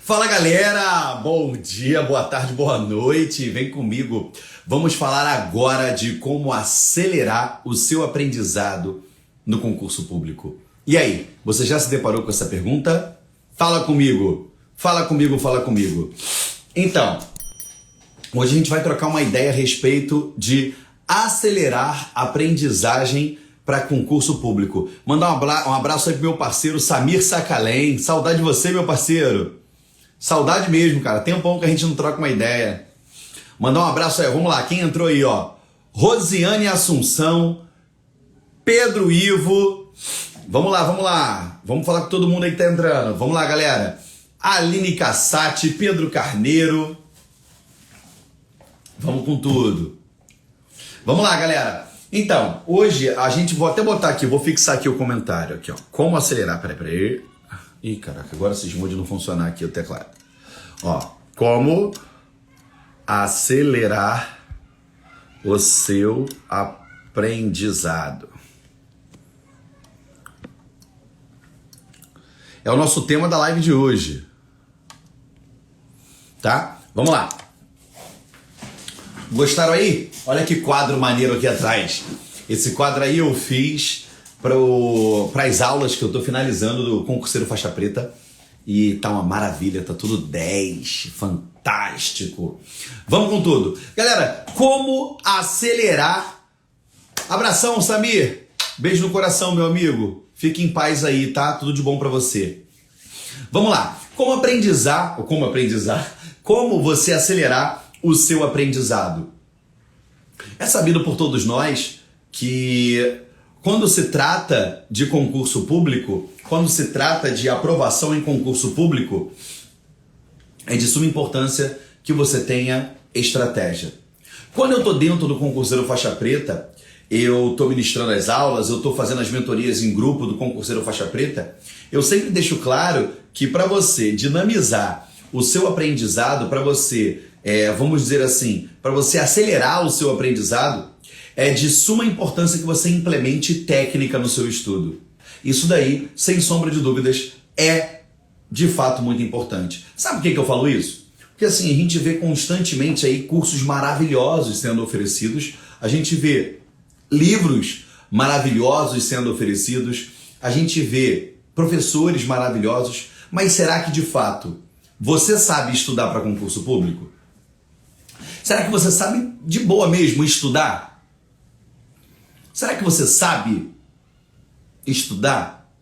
Fala galera, bom dia, boa tarde, boa noite, vem comigo. Vamos falar agora de como acelerar o seu aprendizado no concurso público. E aí, você já se deparou com essa pergunta? Fala comigo, fala comigo, fala comigo. Então, hoje a gente vai trocar uma ideia a respeito de acelerar a aprendizagem para concurso público. Mandar um abraço aí pro meu parceiro Samir Sacalém. Saudade de você, meu parceiro. Saudade mesmo, cara. Tempão que a gente não troca uma ideia. Mandar um abraço aí. Vamos lá. Quem entrou aí, ó? Rosiane Assunção, Pedro Ivo. Vamos lá, vamos lá. Vamos falar com todo mundo aí que tá entrando. Vamos lá, galera. Aline Cassati, Pedro Carneiro. Vamos com tudo. Vamos lá, galera. Então, hoje a gente... Vou até botar aqui, vou fixar aqui o comentário. Aqui, ó. Como acelerar... Peraí. Ih, caraca, agora cismou de não funcionar aqui o teclado. Ó, como acelerar o seu aprendizado. É o nosso tema da live de hoje. Tá? Vamos lá. Gostaram aí? Olha que quadro maneiro aqui atrás. Esse quadro aí eu fiz para as aulas que eu tô finalizando do concurseiro faixa preta. E tá uma maravilha, tá tudo 10, fantástico. Vamos com tudo. Galera, como acelerar... Abração, Samir. Beijo no coração, meu amigo. Fique em paz aí, tá? Tudo de bom para você. Vamos lá. Como você acelerar o seu aprendizado? É sabido por todos nós que quando se trata de concurso público, quando se trata de aprovação em concurso público, é de suma importância que você tenha estratégia. Quando eu estou dentro do concurseiro faixa preta, eu estou ministrando as aulas, eu estou fazendo as mentorias em grupo do concurseiro faixa preta, eu sempre deixo claro que para você dinamizar o seu aprendizado, para você, vamos dizer assim, para você acelerar o seu aprendizado, é de suma importância que você implemente técnica no seu estudo. Isso daí, sem sombra de dúvidas, é de fato muito importante. Sabe por que eu falo isso? Porque assim, a gente vê constantemente aí cursos maravilhosos sendo oferecidos, a gente vê livros maravilhosos sendo oferecidos, a gente vê professores maravilhosos, mas será que de fato você sabe estudar para concurso público? Será que você sabe de boa mesmo estudar? Será que você sabe estudar?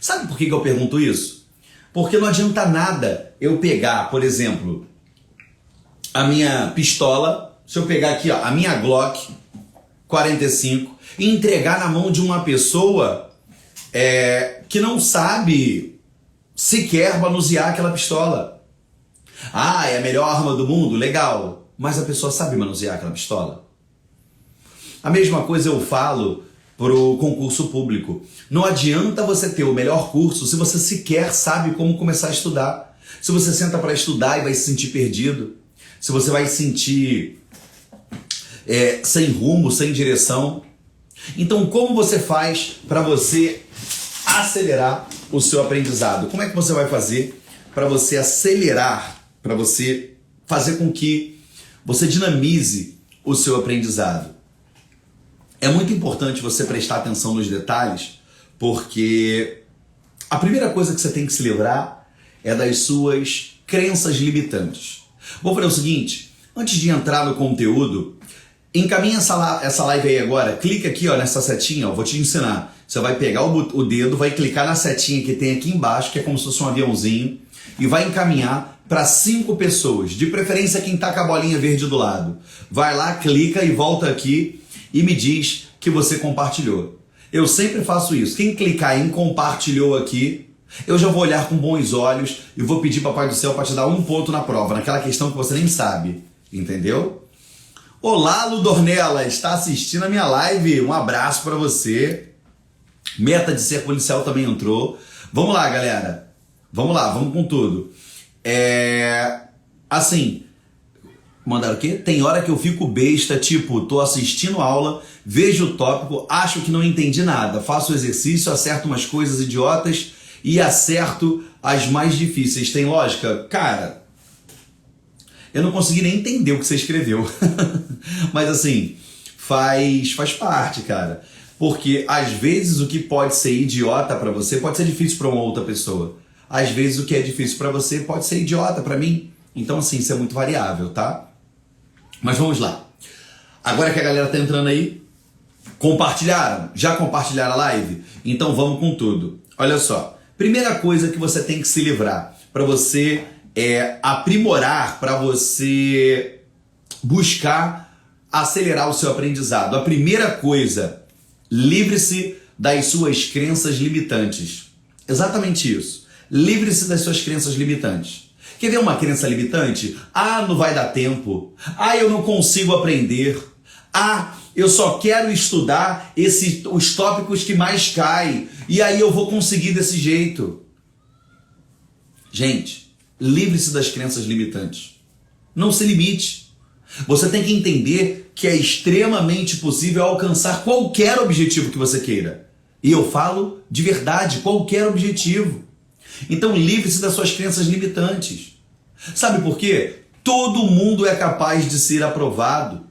Sabe por que eu pergunto isso? Porque não adianta nada eu pegar, por exemplo, a minha pistola, se eu pegar aqui, ó, a minha Glock 45 e entregar na mão de uma pessoa que não sabe sequer manusear aquela pistola. Ah, é a melhor arma do mundo? Legal. Mas a pessoa sabe manusear aquela pistola? A mesma coisa eu falo pro concurso público. Não adianta você ter o melhor curso se você sequer sabe como começar a estudar. Se você senta para estudar e vai se sentir perdido. Se você vai se sentir sem rumo, sem direção. Então, como você faz para você acelerar o seu aprendizado? Como é que você vai fazer para você acelerar, para você fazer com que você dinamize o seu aprendizado? É muito importante você prestar atenção nos detalhes, porque a primeira coisa que você tem que se livrar é das suas crenças limitantes. Vou fazer o seguinte, antes de entrar no conteúdo, encaminha essa live aí agora, clica aqui ó, nessa setinha, ó, vou te ensinar. Você vai pegar o dedo, vai clicar na setinha que tem aqui embaixo, que é como se fosse um aviãozinho, e vai encaminhar para 5 pessoas, de preferência quem tá com a bolinha verde do lado. Vai lá, clica e volta aqui e me diz que você compartilhou. Eu sempre faço isso. Quem clicar em compartilhou aqui, eu já vou olhar com bons olhos e vou pedir Papai do Céu para te dar 1 ponto na prova, naquela questão que você nem sabe. Entendeu? Olá, Ludornella, está assistindo a minha live. Um abraço para você. Meta de ser policial também entrou. Vamos lá, galera. Vamos lá, vamos com tudo. Assim... Mandaram o quê? Tem hora que eu fico besta, tipo, tô assistindo aula, vejo o tópico, acho que não entendi nada, faço o exercício, acerto umas coisas idiotas e acerto as mais difíceis têm lógica? Cara, eu não consegui nem entender o que você escreveu. Mas assim, faz parte, cara. Porque às vezes o que pode ser idiota pra você pode ser difícil pra uma outra pessoa. Às vezes o que é difícil pra você pode ser idiota pra mim. Então assim, isso é muito variável, tá? Mas vamos lá. Agora que a galera tá entrando aí, compartilharam? Já compartilharam a live? Então vamos com tudo. Olha só. Primeira coisa que você tem que se livrar para você aprimorar, para você buscar acelerar o seu aprendizado. A primeira coisa, livre-se das suas crenças limitantes. Exatamente isso. Livre-se das suas crenças limitantes. Quer ver uma crença limitante? Ah, não vai dar tempo. Ah, eu não consigo aprender. Ah, eu só quero estudar os tópicos que mais caem. E aí eu vou conseguir desse jeito. Gente, livre-se das crenças limitantes. Não se limite. Você tem que entender que é extremamente possível alcançar qualquer objetivo que você queira. E eu falo de verdade, qualquer objetivo. Então livre-se das suas crenças limitantes. Sabe por quê? Todo mundo é capaz de ser aprovado,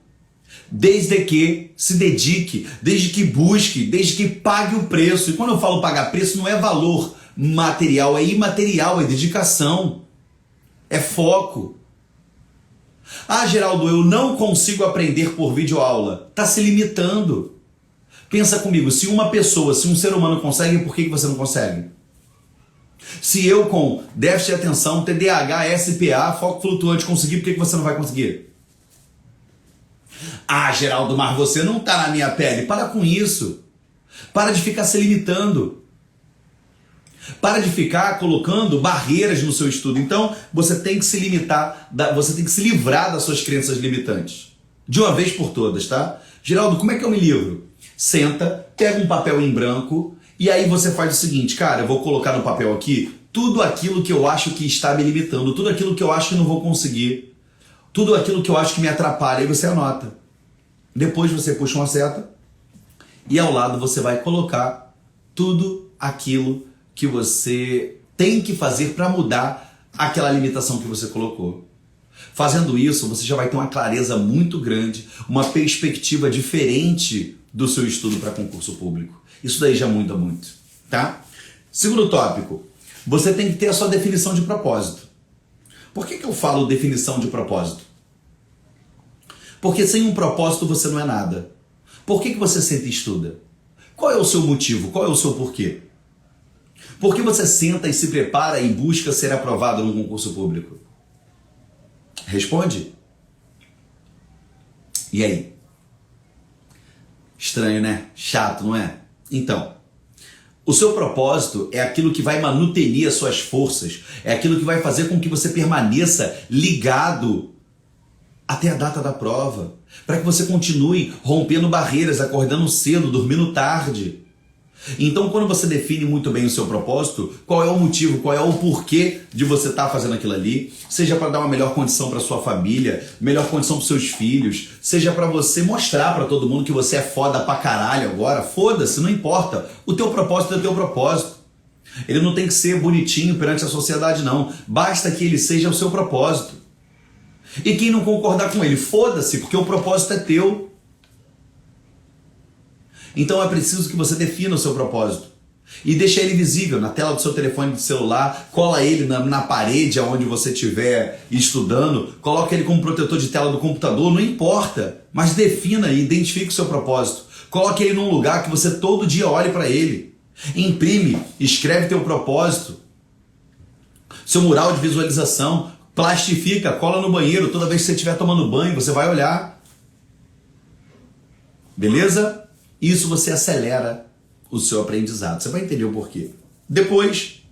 desde que se dedique, desde que busque, desde que pague o preço. E quando eu falo pagar preço, não é valor material, é imaterial, é dedicação, é foco. Ah, Geraldo, eu não consigo aprender por videoaula. Está se limitando. Pensa comigo, se um ser humano consegue, por que você não consegue? Se eu com déficit de atenção, TDAH, SPA, foco flutuante conseguir, por que você não vai conseguir? Ah, Geraldo, mas você não está na minha pele. Para com isso. Para de ficar se limitando. Para de ficar colocando barreiras no seu estudo. Então, você tem que se limitar, você tem que se livrar das suas crenças limitantes. De uma vez por todas, tá? Geraldo, como é que eu me livro? Senta, pega um papel em branco e aí você faz o seguinte, cara, eu vou colocar no papel aqui tudo aquilo que eu acho que está me limitando, tudo aquilo que eu acho que não vou conseguir, tudo aquilo que eu acho que me atrapalha, aí você anota. Depois você puxa uma seta e ao lado você vai colocar tudo aquilo que você tem que fazer para mudar aquela limitação que você colocou. Fazendo isso, você já vai ter uma clareza muito grande, uma perspectiva diferente do seu estudo para concurso público. Isso daí já muda muito, tá? Segundo tópico, você tem que ter a sua definição de propósito. Por que eu falo definição de propósito? Porque sem um propósito você não é nada. Por que você senta e estuda? Qual é o seu motivo? Qual é o seu porquê? Por que você senta e se prepara e busca ser aprovado num concurso público? Responde. E aí? Estranho, né? Chato, não é? Então, o seu propósito é aquilo que vai manutenir as suas forças, é aquilo que vai fazer com que você permaneça ligado até a data da prova, para que você continue rompendo barreiras, acordando cedo, dormindo tarde. Então, quando você define muito bem o seu propósito, qual é o motivo, qual é o porquê de você estar fazendo aquilo ali, seja para dar uma melhor condição para sua família, melhor condição para seus filhos, seja para você mostrar para todo mundo que você é foda pra caralho agora, foda-se, não importa. O teu propósito é o teu propósito. Ele não tem que ser bonitinho perante a sociedade, não. Basta que ele seja o seu propósito. E quem não concordar com ele, foda-se, porque o propósito é teu. Então é preciso que você defina o seu propósito e deixe ele visível na tela do seu telefone de celular, cola ele na parede onde você estiver estudando, coloca ele como protetor de tela do computador, não importa, mas defina e identifique o seu propósito. Coloque ele num lugar que você todo dia olhe para ele. Imprime, escreve teu propósito, seu mural de visualização, plastifica, cola no banheiro, toda vez que você estiver tomando banho, você vai olhar. Beleza? Isso você acelera o seu aprendizado. Você vai entender o porquê. Depois,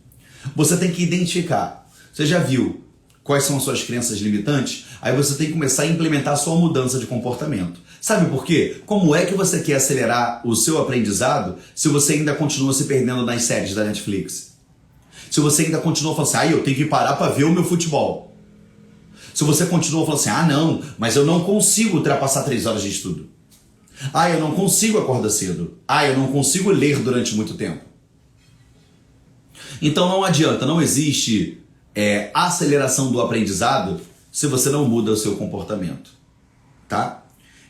você tem que identificar. Você já viu quais são as suas crenças limitantes? Aí você tem que começar a implementar a sua mudança de comportamento. Sabe por quê? Como é que você quer acelerar o seu aprendizado se você ainda continua se perdendo nas séries da Netflix? Se você ainda continua falando assim, eu tenho que parar para ver o meu futebol. Se você continua falando assim, não, mas eu não consigo ultrapassar 3 horas de estudo. Eu não consigo acordar cedo. Eu não consigo ler durante muito tempo. Então não adianta, não existe aceleração do aprendizado se você não muda o seu comportamento, tá?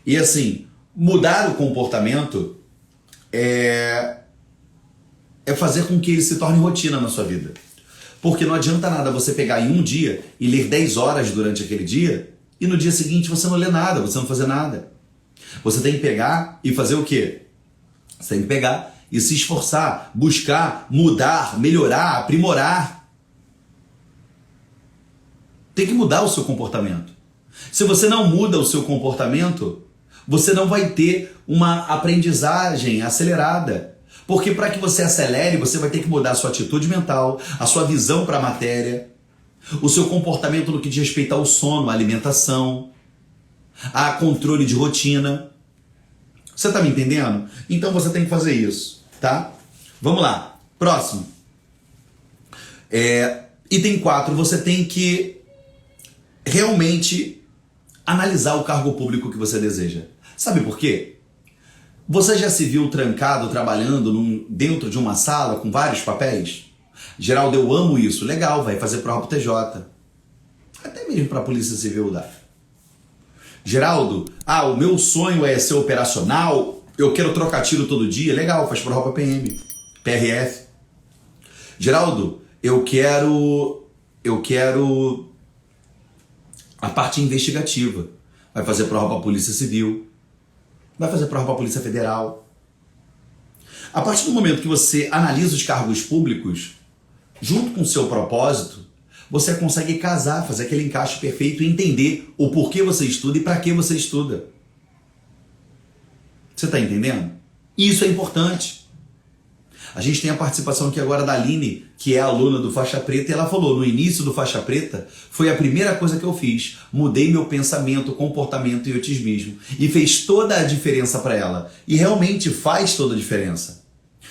E assim, mudar o comportamento é fazer com que ele se torne rotina na sua vida. Porque não adianta nada você pegar em um dia e ler 10 horas durante aquele dia e no dia seguinte você não lê nada, você não fazer nada. Você tem que pegar e fazer o quê? Você tem que pegar e se esforçar, buscar, mudar, melhorar, aprimorar. Tem que mudar o seu comportamento. Se você não muda o seu comportamento, você não vai ter uma aprendizagem acelerada. Porque para que você acelere, você vai ter que mudar a sua atitude mental, a sua visão para a matéria, o seu comportamento no que diz respeito ao sono, à alimentação, a controle de rotina. Você está me entendendo? Então você tem que fazer isso, tá? Vamos lá. Próximo. Item 4, você tem que realmente analisar o cargo público que você deseja. Sabe por quê? Você já se viu trancado, trabalhando dentro de uma sala com vários papéis? Geraldo, eu amo isso. Legal, vai fazer prova pro TJ. Até mesmo para a Polícia Civil dá. Geraldo, o meu sonho é ser operacional, eu quero trocar tiro todo dia. Legal, faz prova pra PM, PRF. Geraldo, eu quero a parte investigativa. Vai fazer prova pra Polícia Civil. Vai fazer prova para a Polícia Federal. A partir do momento que você analisa os cargos públicos, junto com o seu propósito, você consegue casar, fazer aquele encaixe perfeito e entender o porquê você estuda e para que você estuda. Você está entendendo? Isso é importante. A gente tem a participação aqui agora da Aline, que é aluna do Faixa Preta, e ela falou, no início do Faixa Preta, foi a primeira coisa que eu fiz. Mudei meu pensamento, comportamento e otimismo. E fez toda a diferença para ela. E realmente faz toda a diferença.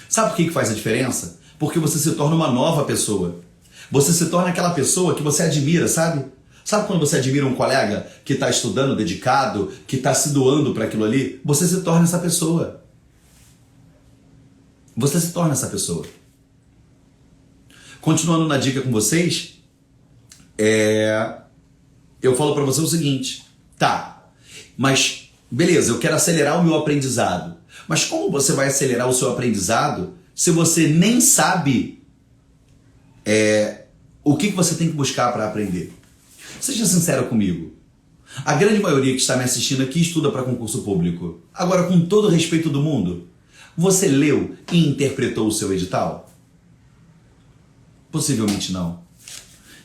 Sabe por que faz a diferença? Porque você se torna uma nova pessoa. Você se torna aquela pessoa que você admira, sabe? Sabe quando você admira um colega que está estudando, dedicado, que está se doando para aquilo ali? Você se torna essa pessoa. Você se torna essa pessoa. Continuando na dica com vocês, eu falo para você o seguinte, tá, mas beleza, eu quero acelerar o meu aprendizado. Mas como você vai acelerar o seu aprendizado se você nem sabe o que você tem que buscar para aprender? Seja sincero comigo. A grande maioria que está me assistindo aqui estuda para concurso público. Agora, com todo o respeito do mundo, você leu e interpretou o seu edital? Possivelmente não.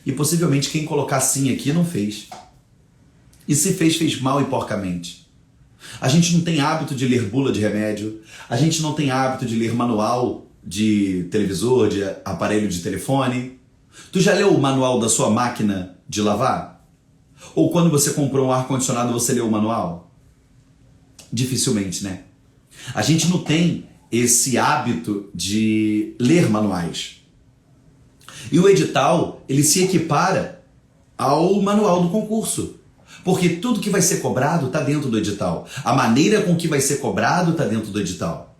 E possivelmente quem colocar sim aqui não fez. E se fez, fez mal e porcamente. A gente não tem hábito de ler bula de remédio. A gente não tem hábito de ler manual de televisor, de aparelho de telefone. Tu já leu o manual da sua máquina de lavar? Ou quando você comprou um ar-condicionado, você leu o manual? Dificilmente, né? A gente não tem esse hábito de ler manuais. E o edital, ele se equipara ao manual do concurso. Porque tudo que vai ser cobrado está dentro do edital. A maneira com que vai ser cobrado está dentro do edital.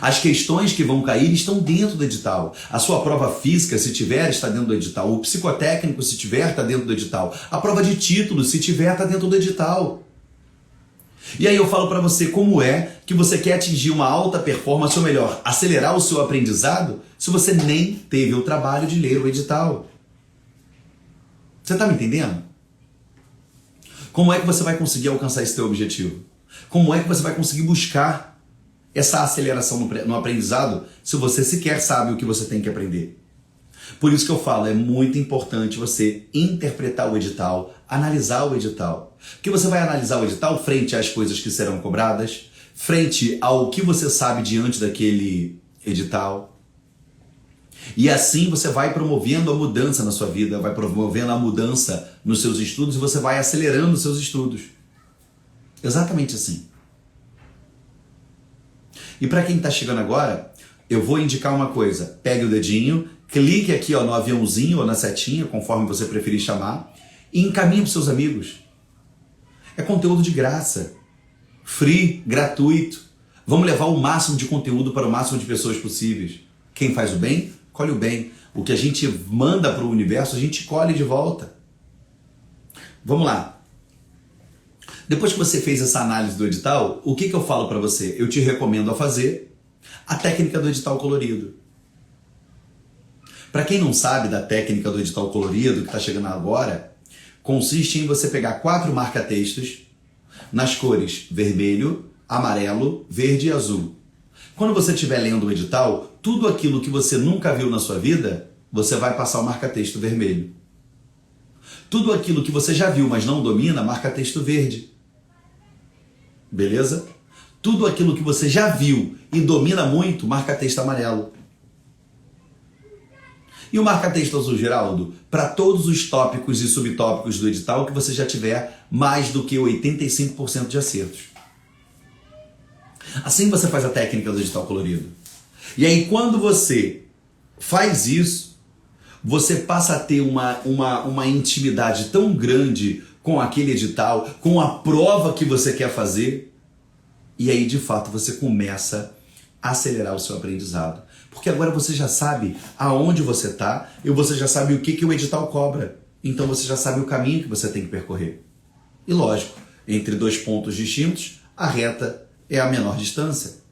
As questões que vão cair estão dentro do edital. A sua prova física, se tiver, está dentro do edital. O psicotécnico, se tiver, está dentro do edital. A prova de título, se tiver, está dentro do edital. E aí eu falo para você como é que você quer atingir uma alta performance, ou melhor, acelerar o seu aprendizado, se você nem teve o trabalho de ler o edital. Você está me entendendo? Como é que você vai conseguir alcançar esse teu objetivo? Como é que você vai conseguir buscar essa aceleração no aprendizado se você sequer sabe o que você tem que aprender? Por isso que eu falo, é muito importante você interpretar o edital, analisar o edital. Porque você vai analisar o edital frente às coisas que serão cobradas, frente ao que você sabe diante daquele edital. E assim você vai promovendo a mudança na sua vida, vai promovendo a mudança nos seus estudos e você vai acelerando os seus estudos. Exatamente assim. E para quem está chegando agora, eu vou indicar uma coisa. Pegue o dedinho, clique aqui no aviãozinho ou na setinha, conforme você preferir chamar, e encaminhe para os seus amigos. É conteúdo de graça, free, gratuito. Vamos levar o máximo de conteúdo para o máximo de pessoas possíveis. Quem faz o bem, colhe o bem. O que a gente manda para o universo, a gente colhe de volta. Vamos lá. Depois que você fez essa análise do edital, o que eu falo para você? Eu te recomendo a fazer a técnica do edital colorido. Para quem não sabe da técnica do edital colorido, que está chegando agora, consiste em você pegar 4 marca-textos nas cores vermelho, amarelo, verde e azul. Quando você estiver lendo o edital, tudo aquilo que você nunca viu na sua vida, você vai passar o marca-texto vermelho. Tudo aquilo que você já viu, mas não domina, marca-texto verde. Beleza? Tudo aquilo que você já viu e domina muito, marca-texto amarelo. E o marca-texto azul, Geraldo? Para todos os tópicos e subtópicos do edital que você já tiver mais do que 85% de acertos. Assim você faz a técnica do edital colorido. E aí quando você faz isso, você passa a ter uma intimidade tão grande com aquele edital, com a prova que você quer fazer, e aí de fato você começa a acelerar o seu aprendizado. Porque agora você já sabe aonde você está e você já sabe o que o edital cobra. Então você já sabe o caminho que você tem que percorrer. E lógico, entre 2 pontos distintos, a reta é a menor distância.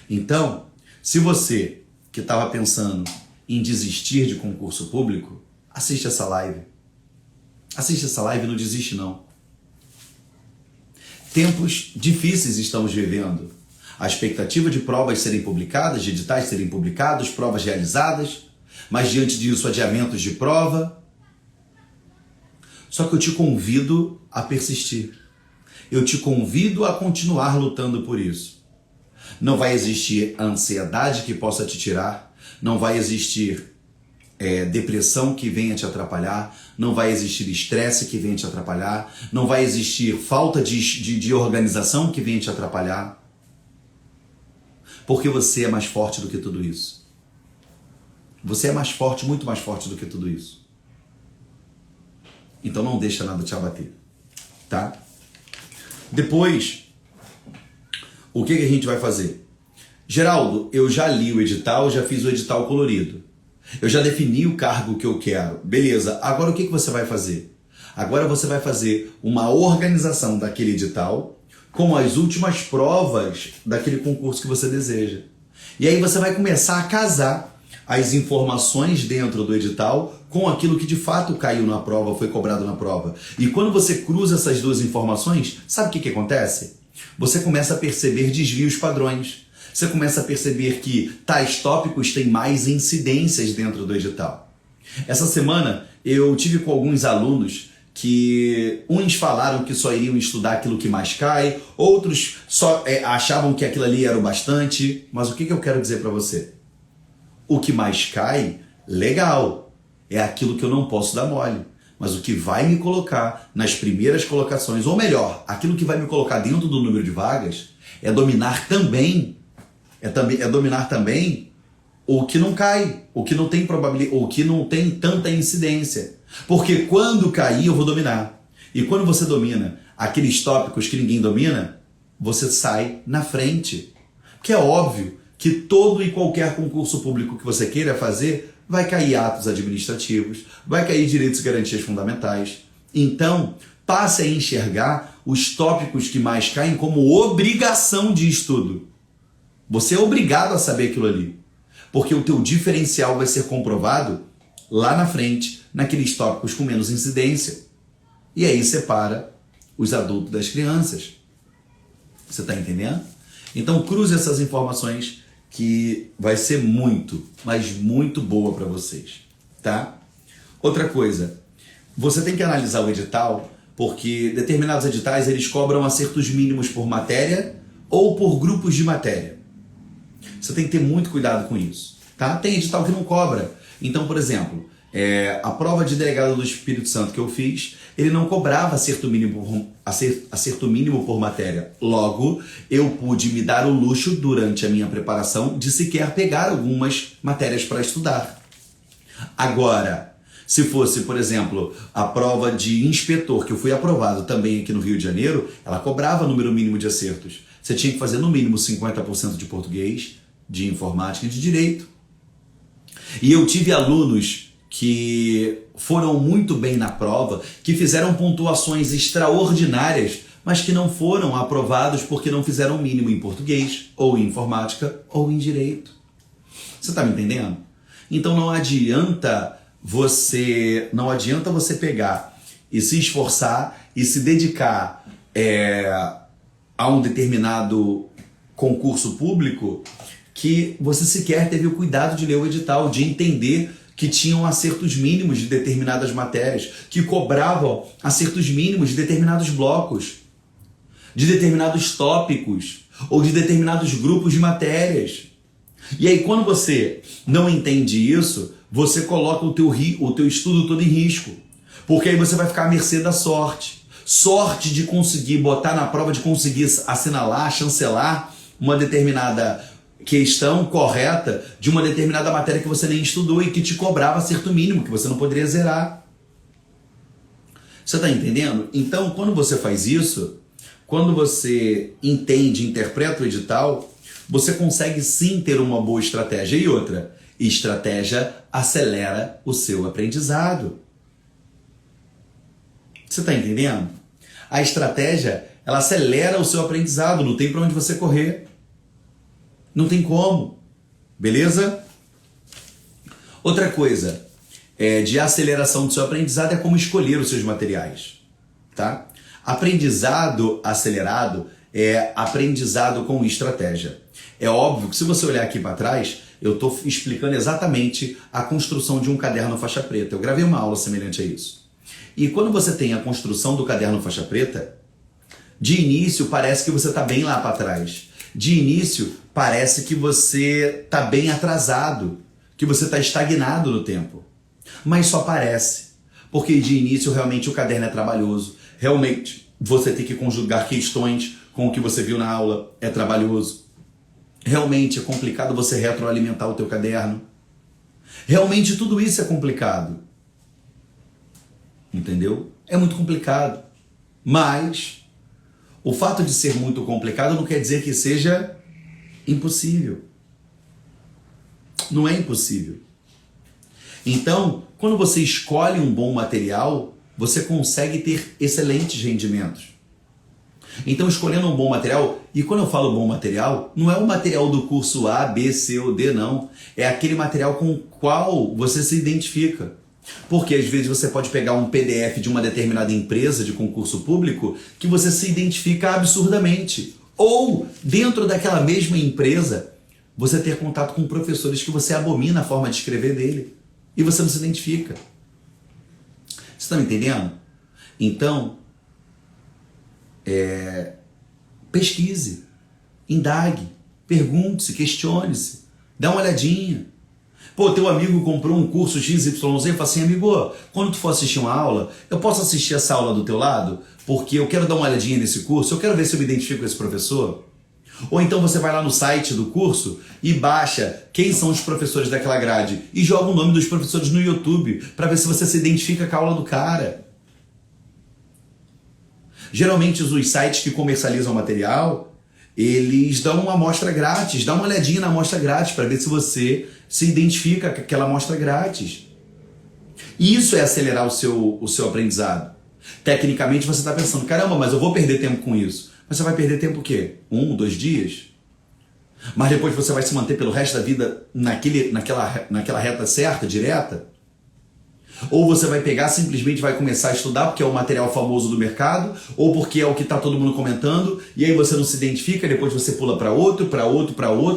Então, se você que estava pensando em desistir de concurso público, assiste essa live. Assiste essa live e não desiste não. Tempos difíceis estamos vivendo. A expectativa de provas serem publicadas, de editais serem publicados, provas realizadas, mas diante disso adiamentos de prova. Só que eu te convido a persistir. Eu te convido a continuar lutando por isso. Não vai existir ansiedade que possa te tirar, não vai existir depressão que venha te atrapalhar, não vai existir estresse que venha te atrapalhar, não vai existir falta de organização que venha te atrapalhar, porque você é mais forte do que tudo isso. Você é mais forte, muito mais forte do que tudo isso. Então não deixa nada te abater, tá? Depois, o que a gente vai fazer? Geraldo, eu já li o edital, já fiz o edital colorido. Eu já defini o cargo que eu quero. Beleza, agora o que você vai fazer? Agora você vai fazer uma organização daquele edital com as últimas provas daquele concurso que você deseja. E aí você vai começar a casar as informações dentro do edital com aquilo que de fato caiu na prova, foi cobrado na prova. E quando você cruza essas duas informações, sabe o que acontece? Você começa a perceber desvios padrões. Você começa a perceber que tais tópicos têm mais incidências dentro do edital. Essa semana eu tive com alguns alunos que uns falaram que só iriam estudar aquilo que mais cai, outros só achavam que aquilo ali era o bastante. Mas o que eu quero dizer para você? O que mais cai, legal, é aquilo que eu não posso dar mole. Mas o que vai me colocar nas primeiras colocações, ou melhor, aquilo que vai me colocar dentro do número de vagas, é dominar também o que não cai, o que não tem probabilidade, o que não tem tanta incidência. Porque quando cair, eu vou dominar. E quando você domina aqueles tópicos que ninguém domina, você sai na frente. Porque é óbvio que todo e qualquer concurso público que você queira fazer vai cair atos administrativos, vai cair direitos e garantias fundamentais. Então, passe a enxergar os tópicos que mais caem como obrigação de estudo. Você é obrigado a saber aquilo ali, porque o teu diferencial vai ser comprovado lá na frente, naqueles tópicos com menos incidência. E aí separa os adultos das crianças. Você está entendendo? Então cruze essas informações que vai ser muito, mas muito boa para vocês, tá? Outra coisa, você tem que analisar o edital, porque determinados editais eles cobram acertos mínimos por matéria ou por grupos de matéria. Você tem que ter muito cuidado com isso, tá? Tem edital que não cobra. Então, por exemplo, a prova de delegado do Espírito Santo que eu fiz, ele não cobrava acerto mínimo por matéria. Logo, eu pude me dar o luxo, durante a minha preparação, de sequer pegar algumas matérias para estudar. Agora, se fosse, por exemplo, a prova de inspetor, que eu fui aprovado também aqui no Rio de Janeiro, ela cobrava número mínimo de acertos. Você tinha que fazer no mínimo 50% de português, de informática e de direito. E eu tive alunos que foram muito bem na prova, que fizeram pontuações extraordinárias, mas que não foram aprovados porque não fizeram o mínimo em português, ou em informática, ou em direito. Você está me entendendo? Então não adianta você pegar e se esforçar e se dedicar a um determinado concurso público que você sequer teve o cuidado de ler o edital, de entender que tinham acertos mínimos de determinadas matérias, que cobravam acertos mínimos de determinados blocos, de determinados tópicos ou de determinados grupos de matérias. E aí, quando você não entende isso, você coloca o teu estudo todo em risco, porque aí você vai ficar à mercê da sorte. Sorte de conseguir botar na prova, de conseguir assinalar, chancelar uma determinada questão correta de uma determinada matéria que você nem estudou e que te cobrava acerto mínimo, que você não poderia zerar. Você está entendendo? Então, quando você faz isso, quando você entende, interpreta o edital, você consegue sim ter uma boa estratégia. E outra, estratégia acelera o seu aprendizado. Você está entendendo? A estratégia, ela acelera o seu aprendizado, não tem para onde você correr. Não tem como. Beleza? Outra coisa de aceleração do seu aprendizado é como escolher os seus materiais. Tá? Aprendizado acelerado é aprendizado com estratégia. É óbvio que se você olhar aqui para trás, eu estou explicando exatamente a construção de um caderno faixa preta. Eu gravei uma aula semelhante a isso. E quando você tem a construção do caderno faixa preta, de início parece que você está bem lá para trás. De início parece que você está bem atrasado, que você está estagnado no tempo. Mas só parece, porque de início realmente o caderno é trabalhoso. Realmente você tem que conjugar questões com o que você viu na aula, é trabalhoso. Realmente é complicado você retroalimentar o teu caderno. Realmente tudo isso é complicado. Entendeu? É muito complicado. Mas o fato de ser muito complicado não quer dizer que seja impossível. Não é impossível. Então, quando você escolhe um bom material, você consegue ter excelentes rendimentos. Então, escolhendo um bom material, e quando eu falo bom material, não é o material do curso A, B, C ou D, não. É aquele material com o qual você se identifica. Porque às vezes você pode pegar um PDF de uma determinada empresa de concurso público que você se identifica absurdamente. Ou, dentro daquela mesma empresa, você ter contato com professores que você abomina a forma de escrever dele. E você não se identifica. Você está me entendendo? Então, pesquise, indague, pergunte-se, questione-se, dá uma olhadinha. Pô, teu amigo comprou um curso XYZ e fala assim, amigo, quando tu for assistir uma aula, eu posso assistir essa aula do teu lado? Porque eu quero dar uma olhadinha nesse curso, eu quero ver se eu me identifico com esse professor. Ou então você vai lá no site do curso e baixa quem são os professores daquela grade e joga o nome dos professores no YouTube para ver se você se identifica com a aula do cara. Geralmente os sites que comercializam material, eles dão uma amostra grátis, dá uma olhadinha na amostra grátis para ver se você se identifica com aquela amostra grátis. E isso é acelerar o seu aprendizado. Tecnicamente você está pensando, caramba, mas eu vou perder tempo com isso. Mas você vai perder tempo o quê? 1, 2 dias? Mas depois você vai se manter pelo resto da vida naquela reta certa, direta? Ou você vai pegar, simplesmente vai começar a estudar porque é o material famoso do mercado, ou porque é o que está todo mundo comentando, e aí você não se identifica, depois você pula para outro,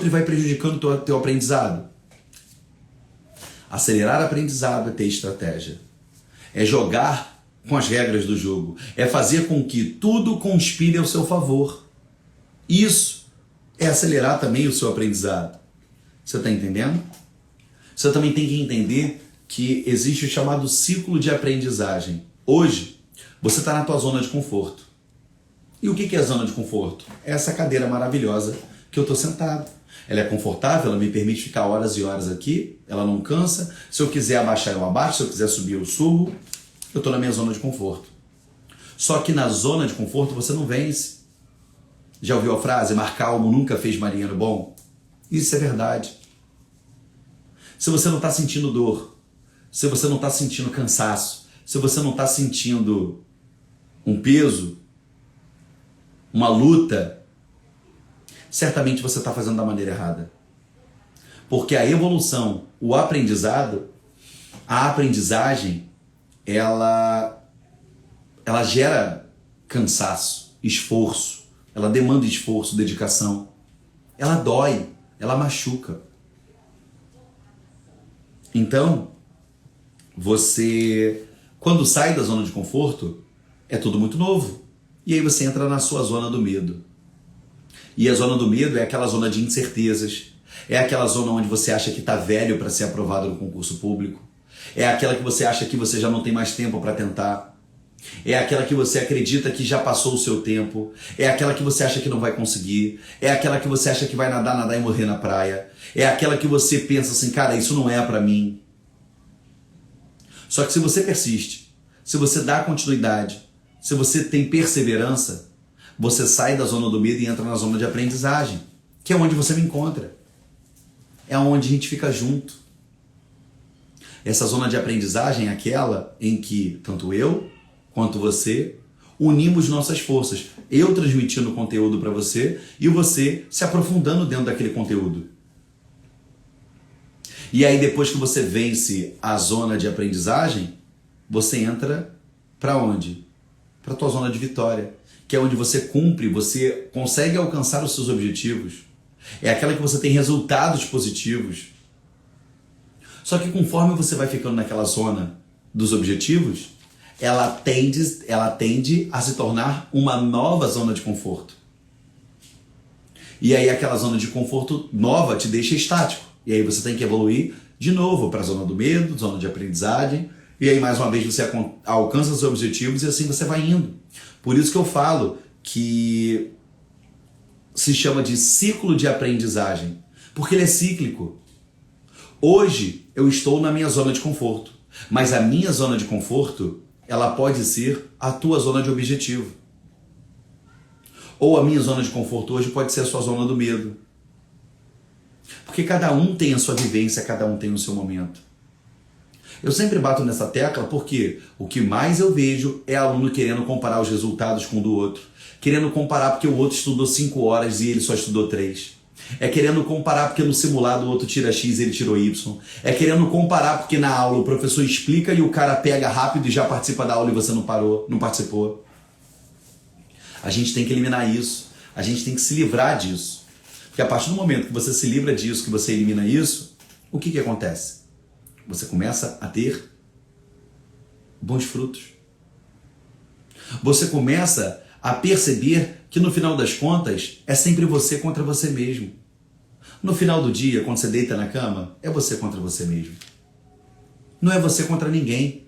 e vai prejudicando o teu aprendizado. Acelerar aprendizado é ter estratégia. É jogar com as regras do jogo. É fazer com que tudo conspire ao seu favor. Isso é acelerar também o seu aprendizado. Você está entendendo? Você também tem que entender que existe o chamado ciclo de aprendizagem. Hoje, você está na tua zona de conforto. E o que é a zona de conforto? É essa cadeira maravilhosa que eu estou sentado. Ela é confortável, ela me permite ficar horas e horas aqui, ela não cansa. Se eu quiser abaixar, eu abaixo. Se eu quiser subir, eu subo. Eu estou na minha zona de conforto. Só que na zona de conforto você não vence. Já ouviu a frase, mar calmo nunca fez marinheiro bom? Isso é verdade. se você não está sentindo dor, se você não está sentindo cansaço, se você não está sentindo um peso, uma luta, certamente você está fazendo da maneira errada. Porque a evolução, o aprendizado, a aprendizagem, ela gera cansaço, esforço, ela demanda esforço, dedicação, ela dói, ela machuca. Então, você, quando sai da zona de conforto, é tudo muito novo. E aí você entra na sua zona do medo. E a zona do medo é aquela zona de incertezas, é aquela zona onde você acha que está velho para ser aprovado no concurso público, é aquela que você acha que você já não tem mais tempo para tentar, é aquela que você acredita que já passou o seu tempo, é aquela que você acha que não vai conseguir, é aquela que você acha que vai nadar e morrer na praia, é aquela que você pensa assim, cara, isso não é para mim. Só que se você persiste, se você dá continuidade, se você tem perseverança, você sai da zona do medo e entra na zona de aprendizagem, que é onde você me encontra. É onde a gente fica junto. Essa zona de aprendizagem é aquela em que tanto eu quanto você unimos nossas forças. Eu transmitindo conteúdo para você e você se aprofundando dentro daquele conteúdo. E aí depois que você vence a zona de aprendizagem, você entra para onde? Para a tua zona de vitória, que é onde você cumpre, você consegue alcançar os seus objetivos. É aquela que você tem resultados positivos. Só que conforme você vai ficando naquela zona dos objetivos, ela tende a se tornar uma nova zona de conforto. E aí aquela zona de conforto nova te deixa estático. E aí você tem que evoluir de novo para a zona do medo, zona de aprendizagem. E aí mais uma vez você alcança os objetivos e assim você vai indo. Por isso que eu falo que se chama de ciclo de aprendizagem. Porque ele é cíclico. Hoje eu estou na minha zona de conforto. Mas a minha zona de conforto, ela pode ser a tua zona de objetivo. Ou a minha zona de conforto hoje pode ser a sua zona do medo. Porque cada um tem a sua vivência, cada um tem o seu momento. Eu sempre bato nessa tecla porque o que mais eu vejo é aluno querendo comparar os resultados com o do outro. Querendo comparar porque o outro estudou 5 horas e ele só estudou 3. É querendo comparar porque no simulado o outro tira X e ele tirou Y. É querendo comparar porque na aula o professor explica e o cara pega rápido e já participa da aula e você não participou. A gente tem que eliminar isso. A gente tem que se livrar disso. Porque a partir do momento que você se livra disso, que você elimina isso, o que acontece? Você começa a ter bons frutos. Você começa a perceber que no final das contas é sempre você contra você mesmo. No final do dia, quando você deita na cama, é você contra você mesmo. Não é você contra ninguém.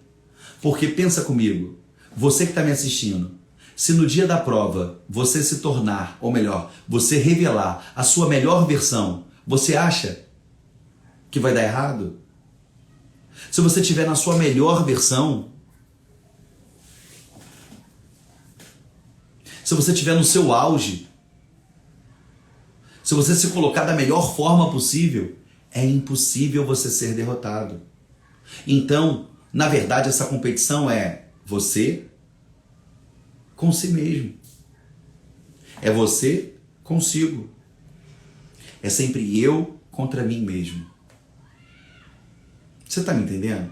Porque pensa comigo, você que está me assistindo, se no dia da prova você se tornar, ou melhor, você revelar a sua melhor versão, você acha que vai dar errado? Se você estiver na sua melhor versão, se você estiver no seu auge, se você se colocar da melhor forma possível, é impossível você ser derrotado. Então, na verdade, essa competição é você com si mesmo. É você consigo. É sempre eu contra mim mesmo. Você está me entendendo?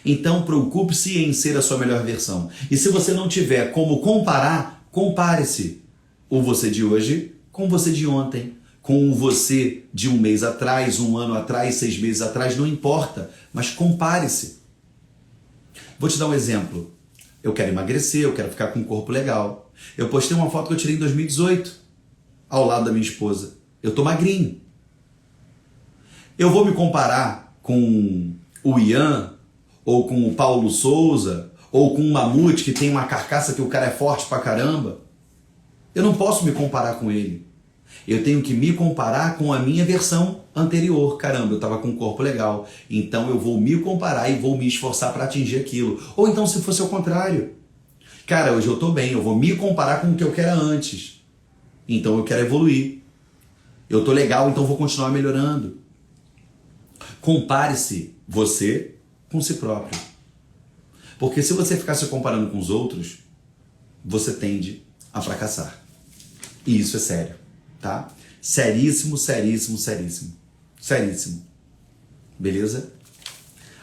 Então, preocupe-se em ser a sua melhor versão. E se você não tiver como comparar, compare-se. O você de hoje com o você de ontem. Com o você de um mês atrás, 1 ano atrás, 6 meses atrás, não importa. Mas compare-se. Vou te dar um exemplo. Eu quero emagrecer, eu quero ficar com um corpo legal. Eu postei uma foto que eu tirei em 2018, ao lado da minha esposa. Eu tô magrinho. Eu vou me comparar com o Ian, ou com o Paulo Souza, ou com o Mamute, que tem uma carcaça que o cara é forte pra caramba. Eu não posso me comparar com ele. Eu tenho que me comparar com a minha versão anterior. Caramba, eu estava com um corpo legal. Então eu vou me comparar e vou me esforçar para atingir aquilo. Ou então se fosse ao contrário. Cara, hoje eu estou bem, eu vou me comparar com o que eu quero antes. Então eu quero evoluir. Eu estou legal, então vou continuar melhorando. Compare-se você com si próprio. Porque se você ficar se comparando com os outros, você tende a fracassar. E isso é sério, tá? Seríssimo, seríssimo, seríssimo. Seríssimo. Beleza?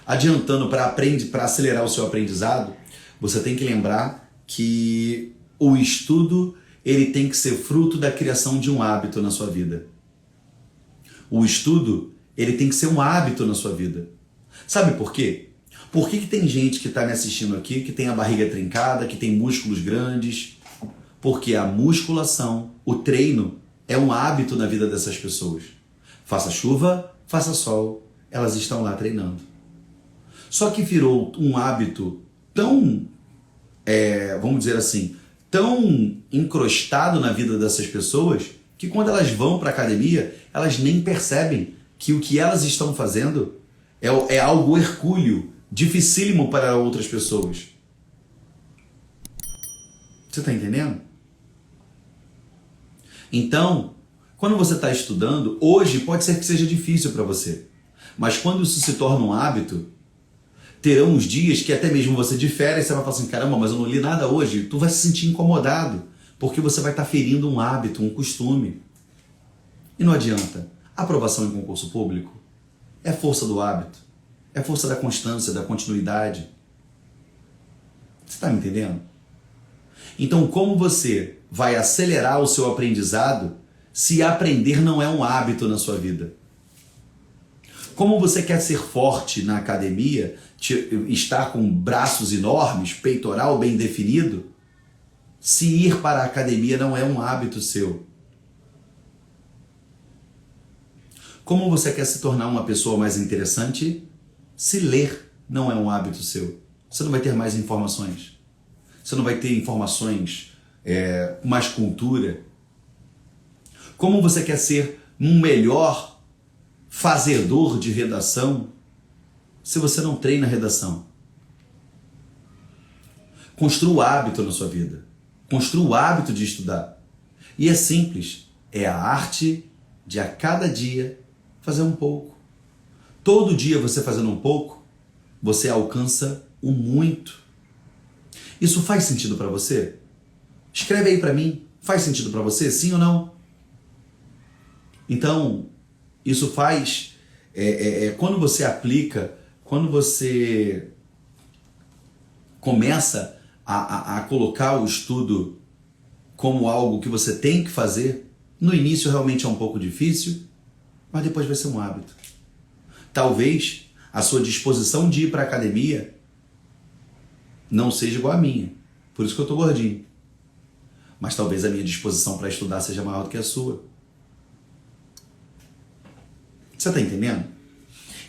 Adiantando para acelerar o seu aprendizado, você tem que lembrar que o estudo ele tem que ser fruto da criação de um hábito na sua vida. O estudo ele tem que ser um hábito na sua vida. Sabe por quê? Por que tem gente que está me assistindo aqui que tem a barriga trincada, que tem músculos grandes? Porque a musculação, o treino, é um hábito na vida dessas pessoas. Faça chuva, faça sol, elas estão lá treinando. Só que virou um hábito tão, vamos dizer assim, tão encrostado na vida dessas pessoas que quando elas vão para a academia, elas nem percebem que o que elas estão fazendo é algo hercúleo, dificílimo para outras pessoas. Você está entendendo? Então, quando você está estudando, hoje pode ser que seja difícil para você. Mas quando isso se torna um hábito, terão uns dias que até mesmo você difere e você vai falar assim, caramba, mas eu não li nada hoje. Tu vai se sentir incomodado, porque você vai estar ferindo um hábito, um costume. E não adianta. Aprovação em concurso público é força do hábito, é força da constância, da continuidade. Você está me entendendo? Então, como você vai acelerar o seu aprendizado se aprender não é um hábito na sua vida? Como você quer ser forte na academia, estar com braços enormes, peitoral bem definido, se ir para a academia não é um hábito seu? Como você quer se tornar uma pessoa mais interessante, se ler não é um hábito seu? Você não vai ter mais informações. Você não vai ter informações com mais cultura. Como você quer ser um melhor fazedor de redação se você não treina redação? Construa o hábito na sua vida. Construa o hábito de estudar. E é simples. É a arte de a cada dia fazer um pouco. Todo dia você fazendo um pouco, você alcança o muito. Isso faz sentido para você? Escreve aí para mim. Faz sentido para você? Sim ou não? Então, isso faz... quando você aplica, quando você começa a colocar o estudo como algo que você tem que fazer, no início realmente é um pouco difícil, mas depois vai ser um hábito. Talvez a sua disposição de ir para a academia não seja igual à minha. Por isso que eu estou gordinho. Mas talvez a minha disposição para estudar seja maior do que a sua. Você está entendendo?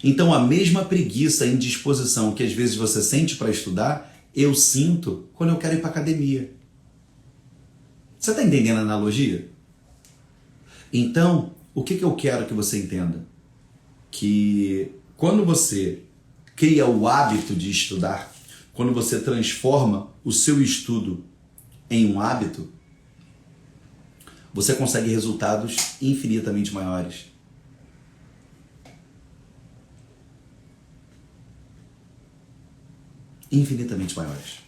Então a mesma preguiça e indisposição que às vezes você sente para estudar, eu sinto quando eu quero ir para a academia. Você está entendendo a analogia? Então, o que eu quero que você entenda? Que quando você cria o hábito de estudar, quando você transforma o seu estudo em um hábito, você consegue resultados infinitamente maiores. Infinitamente maiores.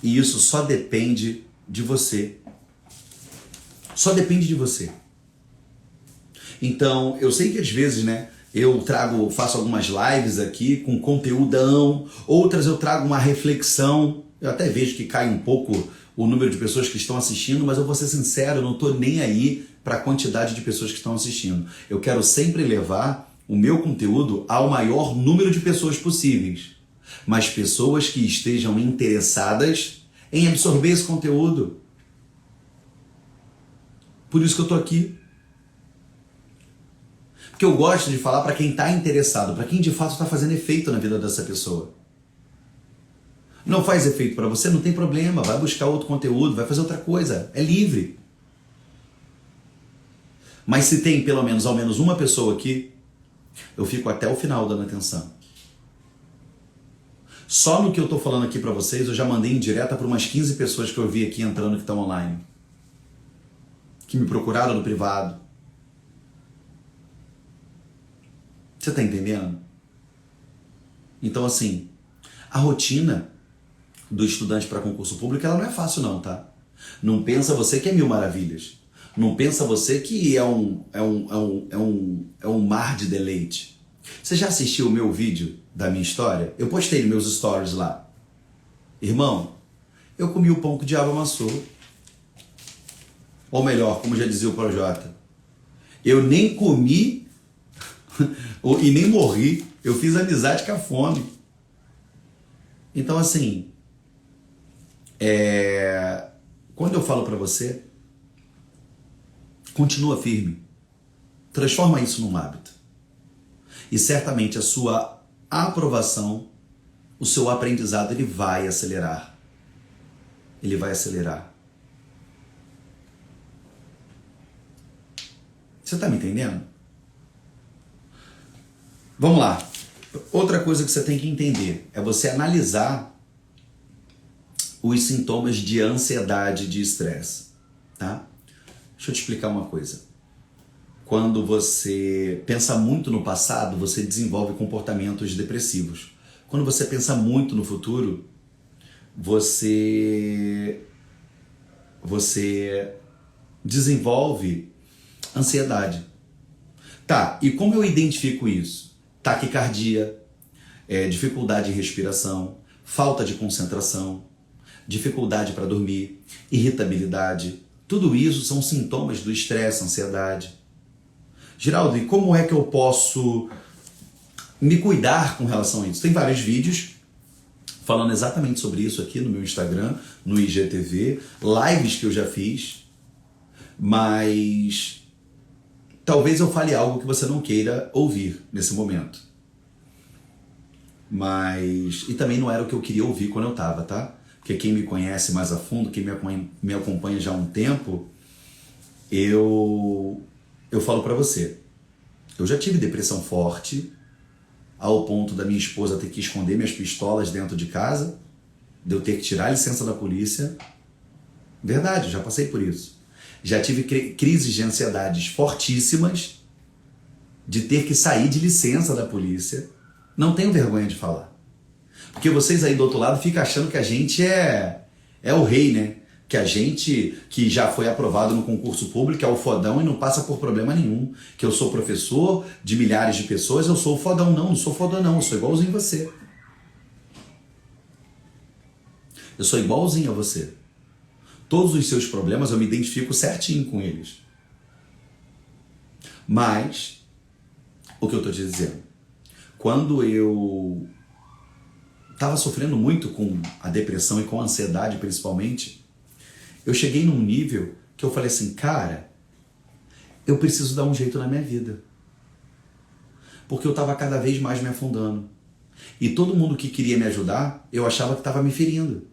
E isso só depende de você. Só depende de você. Então, eu sei que às vezes, eu faço algumas lives aqui com conteúdão, outras eu trago uma reflexão. Eu até vejo que cai um pouco o número de pessoas que estão assistindo, mas eu vou ser sincero, eu não estou nem aí para a quantidade de pessoas que estão assistindo. Eu quero sempre levar o meu conteúdo ao maior número de pessoas possíveis, mas pessoas que estejam interessadas em absorver esse conteúdo. Por isso que eu estou aqui. Porque eu gosto de falar para quem está interessado, para quem de fato está fazendo efeito na vida dessa pessoa. Não faz efeito para você, não tem problema, vai buscar outro conteúdo, vai fazer outra coisa, é livre. Mas se tem pelo menos, ao menos uma pessoa aqui, eu fico até o final dando atenção. Só no que eu estou falando aqui para vocês, eu já mandei em direta para umas 15 pessoas que eu vi aqui entrando que estão online. Que me procuraram no privado. Você tá entendendo? Então, assim, a rotina do estudante para concurso público, ela não é fácil não, tá? Não pensa você que é mil maravilhas. Não pensa você que é um mar de deleite. Você já assistiu o meu vídeo da minha história? Eu postei nos meus stories lá. Irmão, eu comi o pão que o diabo amassou. Ou melhor, como já dizia o Projota, eu nem comi e nem morri. Eu fiz amizade com a fome. Então, assim, quando eu falo pra você, continua firme. Transforma isso num hábito. E certamente a sua aprovação, o seu aprendizado, ele vai acelerar. Ele vai acelerar. Você tá me entendendo? Vamos lá. Outra coisa que você tem que entender é você analisar os sintomas de ansiedade e de estresse, tá? Deixa eu te explicar uma coisa. Quando você pensa muito no passado, você desenvolve comportamentos depressivos. Quando você pensa muito no futuro, você desenvolve ansiedade. Tá, e como eu identifico isso? Taquicardia, dificuldade em respiração, falta de concentração, dificuldade para dormir, irritabilidade. Tudo isso são sintomas do estresse, ansiedade. Geraldo, e como é que eu posso me cuidar com relação a isso? Tem vários vídeos falando exatamente sobre isso aqui no meu Instagram, no IGTV, lives que eu já fiz, mas talvez eu fale algo que você não queira ouvir nesse momento. E também não era o que eu queria ouvir quando eu tava, tá? Porque quem me conhece mais a fundo, quem me acompanha já há um tempo, eu falo pra você, eu já tive depressão forte, ao ponto da minha esposa ter que esconder minhas pistolas dentro de casa, de eu ter que tirar a licença da polícia. Verdade, já passei por isso. Já tive crises de ansiedades fortíssimas, de ter que sair de licença da polícia. Não tenho vergonha de falar. Porque vocês aí do outro lado ficam achando que a gente é o rei, né? Que a gente que já foi aprovado no concurso público é o fodão e não passa por problema nenhum. Que eu sou professor de milhares de pessoas, eu sou o fodão. Não sou fodão não, eu sou igualzinho a você. Eu sou igualzinho a você. Todos os seus problemas eu me identifico certinho com eles. Mas, o que eu estou te dizendo? Quando eu estava sofrendo muito com a depressão e com a ansiedade principalmente, eu cheguei num nível que eu falei assim, cara, eu preciso dar um jeito na minha vida. Porque eu estava cada vez mais me afundando. E todo mundo que queria me ajudar, eu achava que estava me ferindo.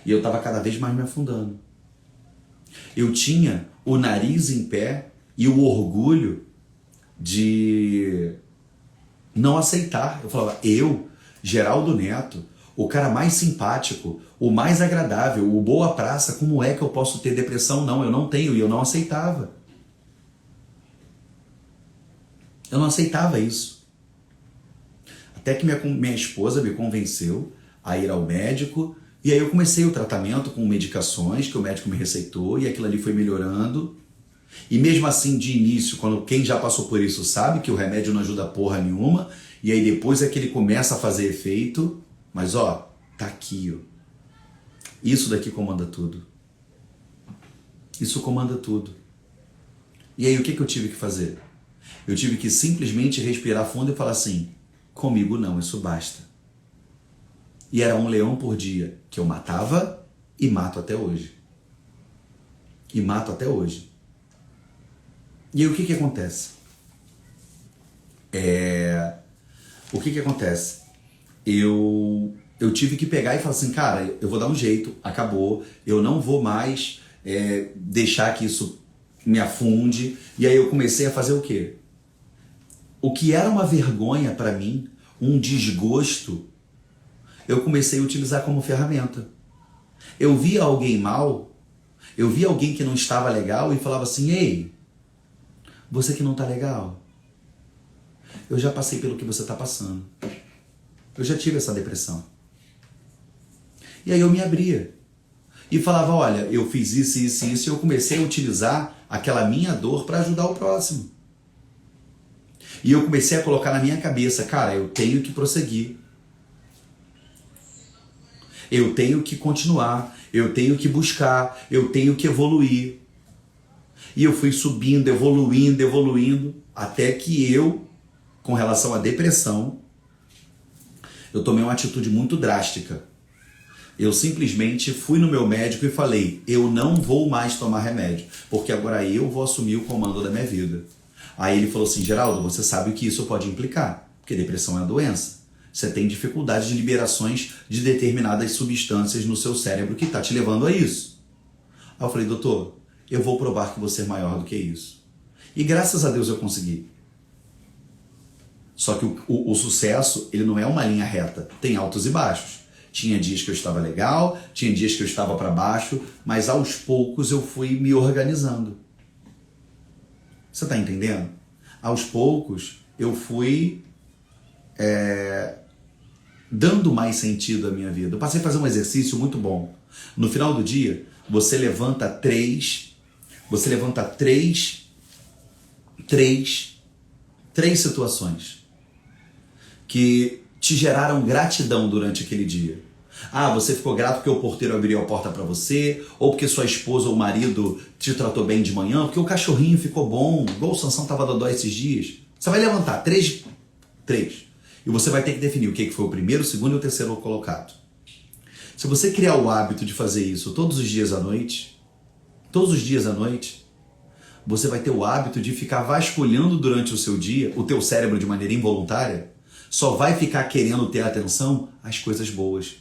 E eu estava cada vez mais me afundando. Eu tinha o nariz em pé e o orgulho de não aceitar. Eu falava, Geraldo Neto, o cara mais simpático, o mais agradável, o boa praça, como é que eu posso ter depressão? Não, eu não tenho, e eu não aceitava. Eu não aceitava isso. Até que minha esposa me convenceu a ir ao médico, e aí eu comecei o tratamento com medicações que o médico me receitou, e aquilo ali foi melhorando. E mesmo assim, de início, quando quem já passou por isso sabe que o remédio não ajuda porra nenhuma, e aí depois é que ele começa a fazer efeito, mas ó, tá aqui, ó. Isso daqui comanda tudo. Isso comanda tudo. E aí o que eu tive que fazer? Eu tive que simplesmente respirar fundo e falar assim, comigo não, isso basta. E era um leão por dia que eu matava e mato até hoje. E mato até hoje. E aí o que acontece? O que acontece? Eu tive que pegar e falar assim, cara, eu vou dar um jeito, acabou, eu não vou mais deixar que isso me afunde. E aí eu comecei a fazer o quê? O que era uma vergonha para mim, um desgosto, eu comecei a utilizar como ferramenta. Eu via alguém mal, eu via alguém que não estava legal e falava assim, ei, você que não tá legal, eu já passei pelo que você está passando. Eu já tive essa depressão. E aí eu me abria. E falava, olha, eu fiz isso, isso e isso, e eu comecei a utilizar aquela minha dor para ajudar o próximo. E eu comecei a colocar na minha cabeça, cara, eu tenho que prosseguir. Eu tenho que continuar, eu tenho que buscar, eu tenho que evoluir. E eu fui subindo, evoluindo, até que eu, com relação à depressão, eu tomei uma atitude muito drástica. Eu simplesmente fui no meu médico e falei, eu não vou mais tomar remédio, porque agora eu vou assumir o comando da minha vida. Aí ele falou assim, Geraldo, você sabe o que isso pode implicar, porque depressão é uma doença. Você tem dificuldade de liberações de determinadas substâncias no seu cérebro que está te levando a isso. Aí eu falei, doutor, eu vou provar que você é maior do que isso. E graças a Deus eu consegui. Só que o sucesso, ele não é uma linha reta, tem altos e baixos. Tinha dias que eu estava legal, tinha dias que eu estava para baixo, mas aos poucos eu fui me organizando. Você está entendendo? Aos poucos eu fui dando mais sentido à minha vida. Eu passei a fazer um exercício muito bom. No final do dia, você levanta três situações que te geraram gratidão durante aquele dia. Ah, você ficou grato porque o porteiro abriu a porta para você, ou porque sua esposa ou marido te tratou bem de manhã, porque o cachorrinho ficou bom, igual o Sansão estava dodói esses dias. Você vai levantar três. E você vai ter que definir o que foi o primeiro, o segundo e o terceiro colocado. Se você criar o hábito de fazer isso todos os dias à noite, você vai ter o hábito de ficar vasculhando durante o seu dia, o teu cérebro de maneira involuntária, só vai ficar querendo ter atenção às coisas boas.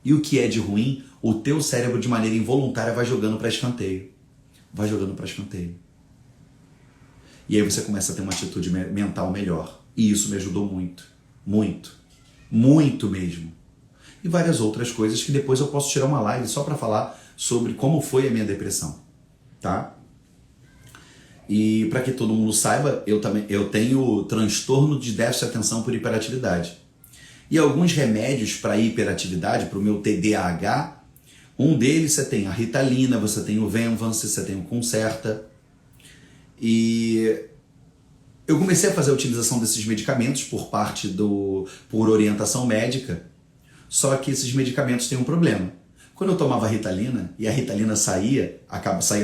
E o que é de ruim, o teu cérebro de maneira involuntária vai jogando para escanteio. E aí você começa a ter uma atitude mental melhor. E isso me ajudou muito mesmo. E várias outras coisas que depois eu posso tirar uma live só para falar sobre como foi a minha depressão, tá? E para que todo mundo saiba, eu tenho transtorno de déficit de atenção por hiperatividade. E alguns remédios para hiperatividade, para o meu TDAH, um deles você tem a Ritalina, você tem o Venvance, você tem o Concerta. E eu comecei a fazer a utilização desses medicamentos por orientação médica, só que esses medicamentos têm um problema. Quando eu tomava Ritalina e a Ritalina saía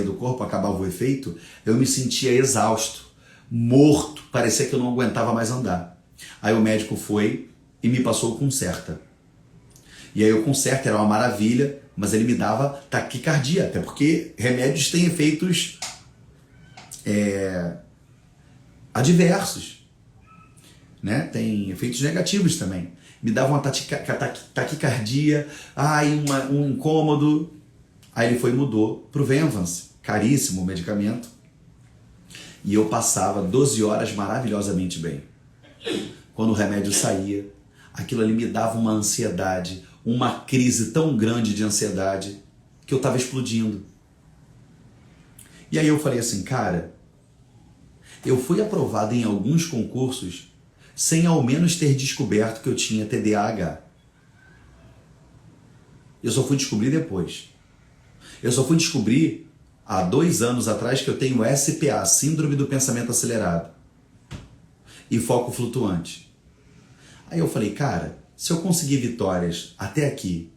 do corpo, acabava o efeito, eu me sentia exausto, morto, parecia que eu não aguentava mais andar. Aí o médico foi e me passou o Concerta. E aí o Concerta era uma maravilha, mas ele me dava taquicardia, até porque remédios têm efeitos adversos, né? Tem efeitos negativos também. Me dava uma taquicardia, um incômodo. Aí ele foi e mudou para o Venvance, caríssimo o medicamento. E eu passava 12 horas maravilhosamente bem. Quando o remédio saía, aquilo ali me dava uma ansiedade, uma crise tão grande de ansiedade, que eu estava explodindo. E aí eu falei assim, cara, eu fui aprovado em alguns concursos sem ao menos ter descoberto que eu tinha TDAH. Eu só fui descobrir depois. Eu só fui descobrir há 2 anos atrás que eu tenho SPA, Síndrome do Pensamento Acelerado, e foco flutuante. Aí eu falei, cara, se eu conseguir vitórias até aqui,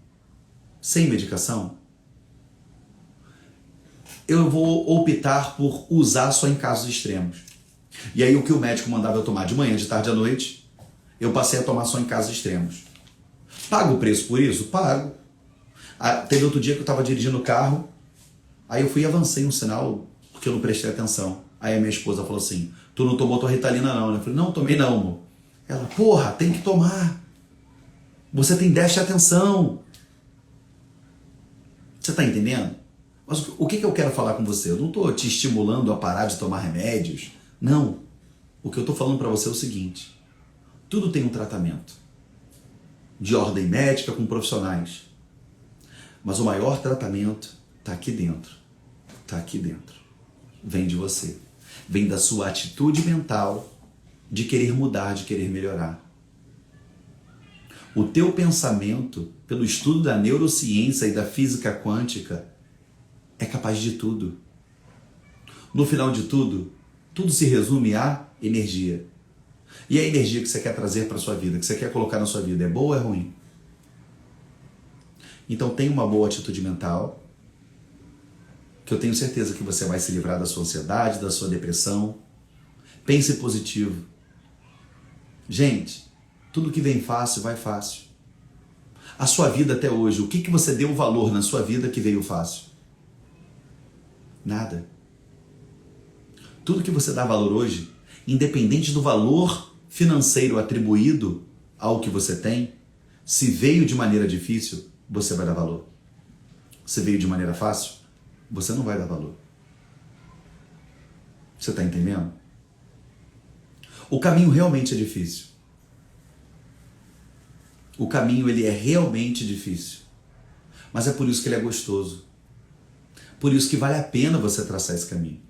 sem medicação, eu vou optar por usar só em casos extremos. E aí o que o médico mandava eu tomar de manhã, de tarde à noite, eu passei a tomar só em casos extremos. Pago o preço por isso? Pago. Teve outro dia que eu estava dirigindo o carro, aí eu fui e avancei um sinal, porque eu não prestei atenção. Aí a minha esposa falou assim, tu não tomou tua Ritalina não, né? Eu falei, não, tomei não, amor. Ela, porra, tem que tomar. Você tem déficit de atenção. Você tá entendendo? Mas o que eu quero falar com você? Eu não estou te estimulando a parar de tomar remédios. Não. O que eu estou falando para você é o seguinte. Tudo tem um tratamento. De ordem médica com profissionais. Mas o maior tratamento está aqui dentro. Está aqui dentro. Vem de você. Vem da sua atitude mental de querer mudar, de querer melhorar. O teu pensamento, pelo estudo da neurociência e da física quântica, é capaz de tudo. No final de tudo, tudo se resume a energia. E a energia que você quer trazer para a sua vida, que você quer colocar na sua vida, é boa ou é ruim? Então tenha uma boa atitude mental, que eu tenho certeza que você vai se livrar da sua ansiedade, da sua depressão. Pense positivo. Gente, tudo que vem fácil, vai fácil. A sua vida até hoje, o que você deu valor na sua vida que veio fácil? Nada. Tudo que você dá valor hoje, independente do valor financeiro atribuído ao que você tem, se veio de maneira difícil, você vai dar valor. Se veio de maneira fácil, você não vai dar valor. Você está entendendo? O caminho realmente é difícil. O caminho ele é realmente difícil. Mas é por isso que ele é gostoso. Por isso que vale a pena você traçar esse caminho.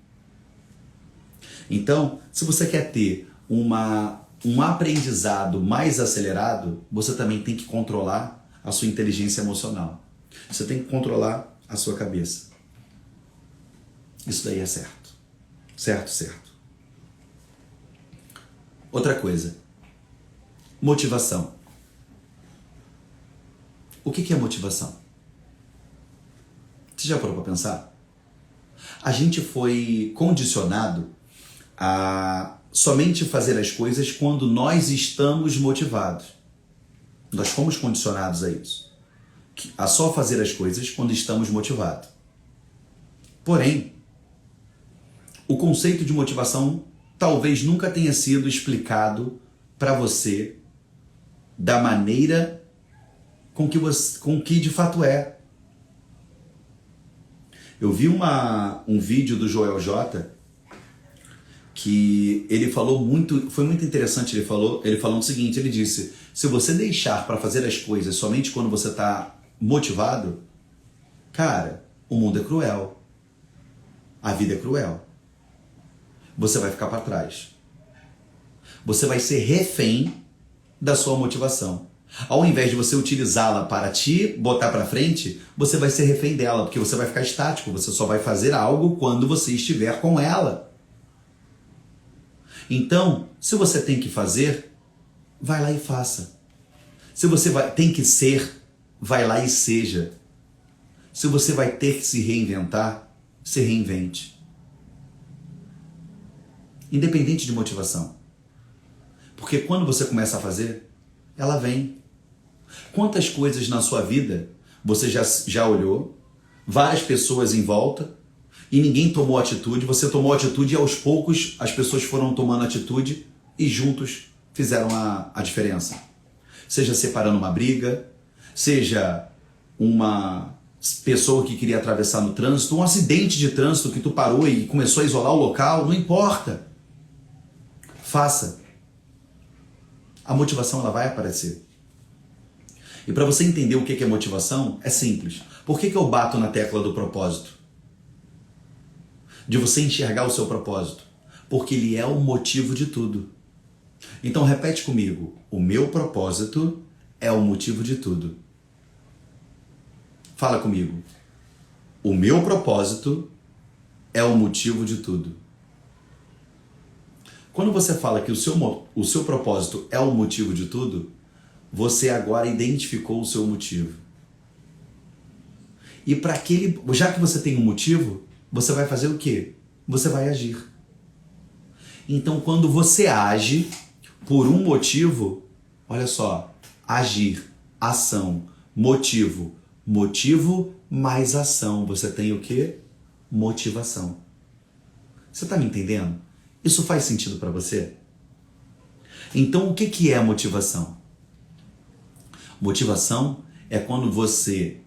Então, se você quer ter um aprendizado mais acelerado, você também tem que controlar a sua inteligência emocional. Você tem que controlar a sua cabeça. Isso daí é certo. Certo. Outra coisa. Motivação. O que é motivação? Você já parou para pensar? A gente foi condicionado a somente fazer as coisas quando nós estamos motivados. Nós fomos condicionados a isso. A só fazer as coisas quando estamos motivados. Porém, o conceito de motivação talvez nunca tenha sido explicado para você da maneira com que de fato é. Eu vi um vídeo do Joel J, que ele falou muito, foi muito interessante, ele falou o seguinte, ele disse, se você deixar para fazer as coisas somente quando você está motivado, cara, o mundo é cruel, a vida é cruel, você vai ficar para trás, você vai ser refém da sua motivação. Ao invés de você utilizá-la para te botar para frente, você vai ser refém dela, porque você vai ficar estático, você só vai fazer algo quando você estiver com ela. Então, se você tem que fazer, vai lá e faça. Se você tem que ser, vai lá e seja. Se você vai ter que se reinventar, se reinvente. Independente de motivação. Porque quando você começa a fazer, ela vem. Quantas coisas na sua vida você já olhou, várias pessoas em volta, e ninguém tomou atitude, você tomou atitude e aos poucos as pessoas foram tomando atitude e juntos fizeram a diferença. Seja separando uma briga, seja uma pessoa que queria atravessar no trânsito, um acidente de trânsito que tu parou e começou a isolar o local, não importa. Faça. A motivação ela vai aparecer. E para você entender o que é motivação, é simples. Por que eu bato na tecla do propósito? De você enxergar o seu propósito. Porque ele é o motivo de tudo. Então repete comigo. O meu propósito é o motivo de tudo. Fala comigo. O meu propósito é o motivo de tudo. Quando você fala que o seu propósito é o motivo de tudo, você agora identificou o seu motivo. E já que você tem um motivo, você vai fazer o quê? Você vai agir. Então, quando você age por um motivo, olha só, agir, ação, motivo mais ação, você tem o quê? Motivação. Você está me entendendo? Isso faz sentido para você? Então, o que é a motivação? Motivação é quando você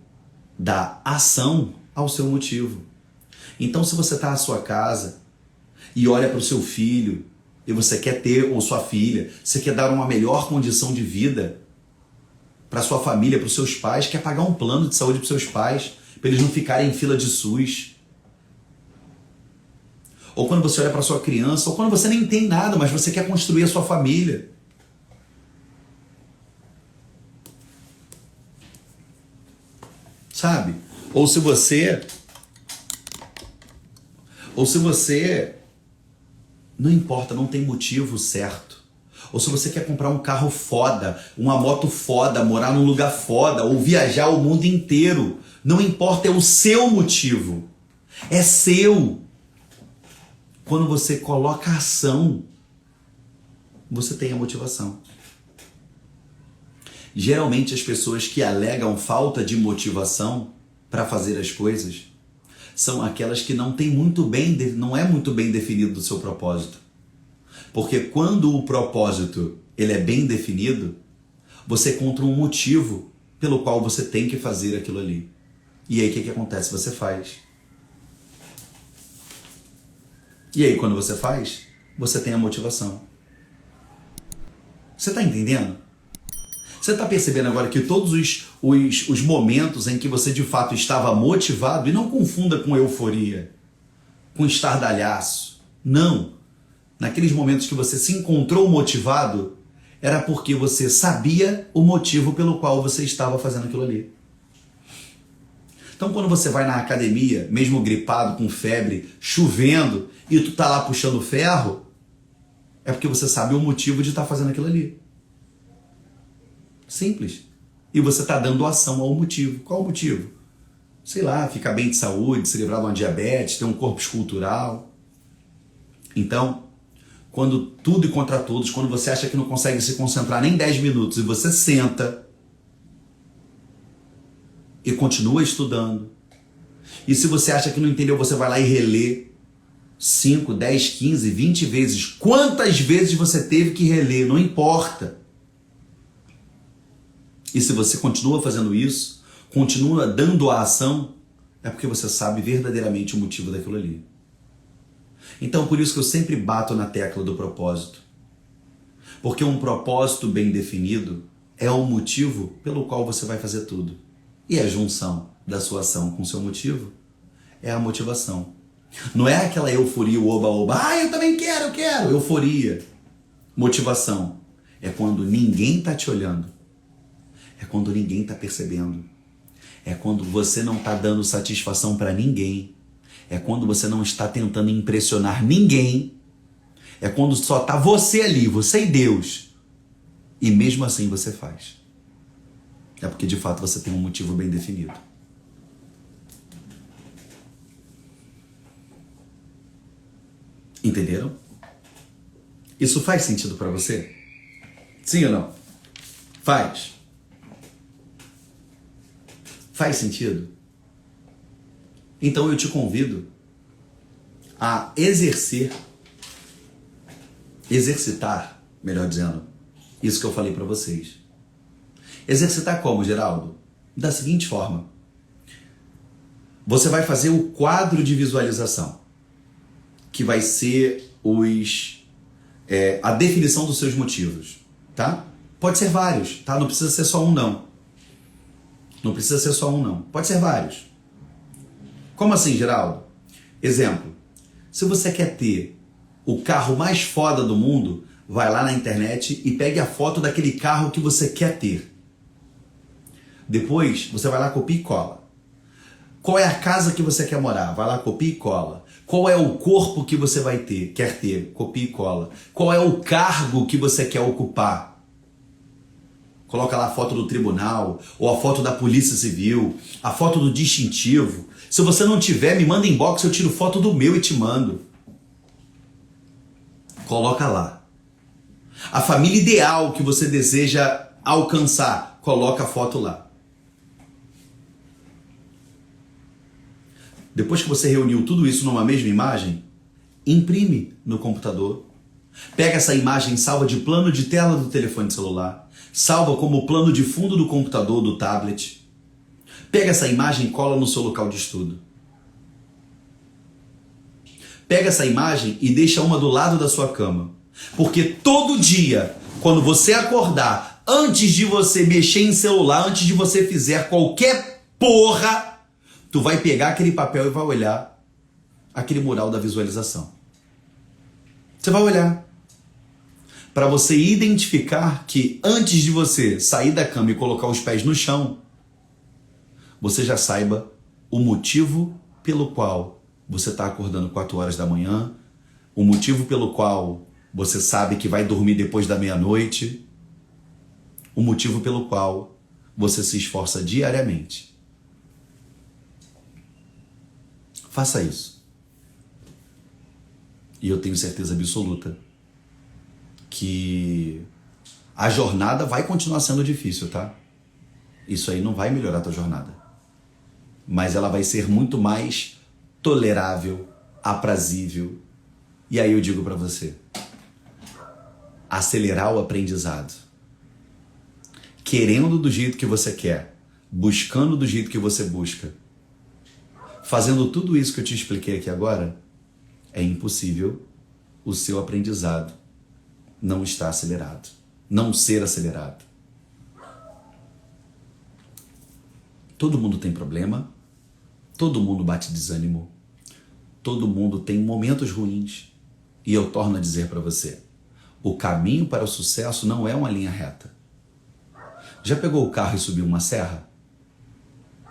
dá ação ao seu motivo. Então, se você está na sua casa e olha para o seu filho e você quer ter, ou sua filha, você quer dar uma melhor condição de vida para sua família, para os seus pais, quer pagar um plano de saúde para os seus pais, para eles não ficarem em fila de SUS. ou quando você olha para sua criança, ou quando você nem tem nada, mas você quer construir a sua família. Sabe? Ou se você não importa, não tem motivo certo. Ou se você quer comprar um carro foda, uma moto foda, morar num lugar foda, ou viajar o mundo inteiro. Não importa, é o seu motivo. É seu. Quando você coloca a ação, você tem a motivação. Geralmente as pessoas que alegam falta de motivação para fazer as coisas são aquelas que não é muito bem definido o seu propósito. Porque quando o propósito ele é bem definido, você encontra um motivo pelo qual você tem que fazer aquilo ali. E aí o que acontece? Você faz. E aí quando você faz, você tem a motivação. Você está entendendo? Você está percebendo agora que todos os momentos em que você de fato estava motivado, e não confunda com euforia, com estardalhaço. Não. Naqueles momentos que você se encontrou motivado, era porque você sabia o motivo pelo qual você estava fazendo aquilo ali. Então quando você vai na academia, mesmo gripado, com febre, chovendo, e tu tá lá puxando ferro, é porque você sabe o motivo de estar fazendo aquilo ali. Simples. E você está dando ação ao motivo. Qual o motivo? Sei lá, ficar bem de saúde, se livrar de uma diabetes, ter um corpo escultural. Então, quando tudo e contra todos, quando você acha que não consegue se concentrar nem 10 minutos e você senta e continua estudando. E se você acha que não entendeu, você vai lá e relê 5, 10, 15, 20 vezes. Quantas vezes você teve que reler, não importa. E se você continua fazendo isso, continua dando a ação, é porque você sabe verdadeiramente o motivo daquilo ali. Então, por isso que eu sempre bato na tecla do propósito. Porque um propósito bem definido é o motivo pelo qual você vai fazer tudo. E a junção da sua ação com o seu motivo é a motivação. Não é aquela euforia, o oba-oba, eu também quero, eu quero. Euforia. Motivação. É quando ninguém está te olhando. É quando ninguém está percebendo. É quando você não está dando satisfação para ninguém. É quando você não está tentando impressionar ninguém. É quando só está você ali, você e Deus. E mesmo assim você faz. É porque de fato você tem um motivo bem definido. Entenderam? Isso faz sentido para você? Sim ou não? Faz. Faz sentido? Então eu te convido a exercitar, melhor dizendo, isso que eu falei para vocês. Exercitar como, Geraldo? Da seguinte forma. Você vai fazer o quadro de visualização, que vai ser a definição dos seus motivos, tá? Pode ser vários, tá? Não precisa ser só um, não. Não precisa ser só um, não. Pode ser vários. Como assim, Geraldo? Exemplo. Se você quer ter o carro mais foda do mundo, vai lá na internet e pegue a foto daquele carro que você quer ter. Depois, você vai lá, copia e cola. Qual é a casa que você quer morar? Vai lá, copia e cola. Qual é o corpo que você quer ter? Copia e cola. Qual é o cargo que você quer ocupar? Coloca lá a foto do tribunal, ou a foto da polícia civil, a foto do distintivo. Se você não tiver, me manda inbox, eu tiro foto do meu e te mando. Coloca lá. A família ideal que você deseja alcançar, coloca a foto lá. Depois que você reuniu tudo isso numa mesma imagem, imprime no computador. Pega essa imagem, salva de plano de tela do telefone celular, salva como plano de fundo do computador, do tablet. Pega essa imagem e cola no seu local de estudo. Pega essa imagem e deixa uma do lado da sua cama. Porque todo dia, quando você acordar, antes de você mexer em celular, antes de você fizer qualquer porra, tu vai pegar aquele papel e vai olhar aquele mural da visualização. Você vai olhar para você identificar que antes de você sair da cama e colocar os pés no chão, você já saiba o motivo pelo qual você está acordando 4 horas da manhã, o motivo pelo qual você sabe que vai dormir depois da meia-noite, o motivo pelo qual você se esforça diariamente. Faça isso. E eu tenho certeza absoluta que a jornada vai continuar sendo difícil, tá? Isso aí não vai melhorar a tua jornada. Mas ela vai ser muito mais tolerável, aprazível. E aí eu digo pra você, acelerar o aprendizado. Querendo do jeito que você quer, buscando do jeito que você busca, fazendo tudo isso que eu te expliquei aqui agora, é impossível o seu aprendizado não estar acelerado, não ser acelerado. Todo mundo tem problema, todo mundo bate desânimo, todo mundo tem momentos ruins. E eu torno a dizer para você, o caminho para o sucesso não é uma linha reta. Já pegou o carro e subiu uma serra?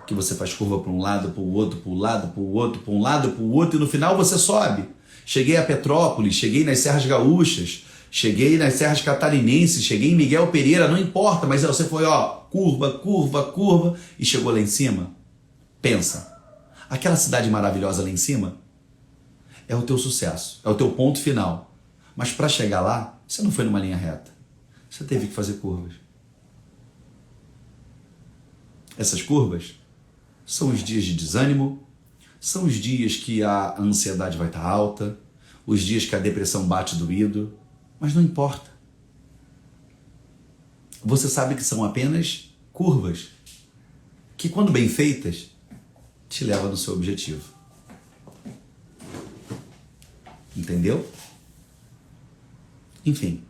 Que você faz curva para um lado, para o outro, para um lado, para o outro, para um lado, para o outro, e no final você sobe. Cheguei a Petrópolis, cheguei nas Serras Gaúchas, cheguei nas Serras Catarinenses, cheguei em Miguel Pereira, não importa, mas você foi, curva, curva, curva, e chegou lá em cima. Pensa, aquela cidade maravilhosa lá em cima é o teu sucesso, é o teu ponto final. Mas para chegar lá, você não foi numa linha reta. Você teve que fazer curvas. Essas curvas são os dias de desânimo, são os dias que a ansiedade vai estar alta, os dias que a depressão bate doído, mas não importa. Você sabe que são apenas curvas, que quando bem feitas, te levam no seu objetivo. Entendeu? Enfim,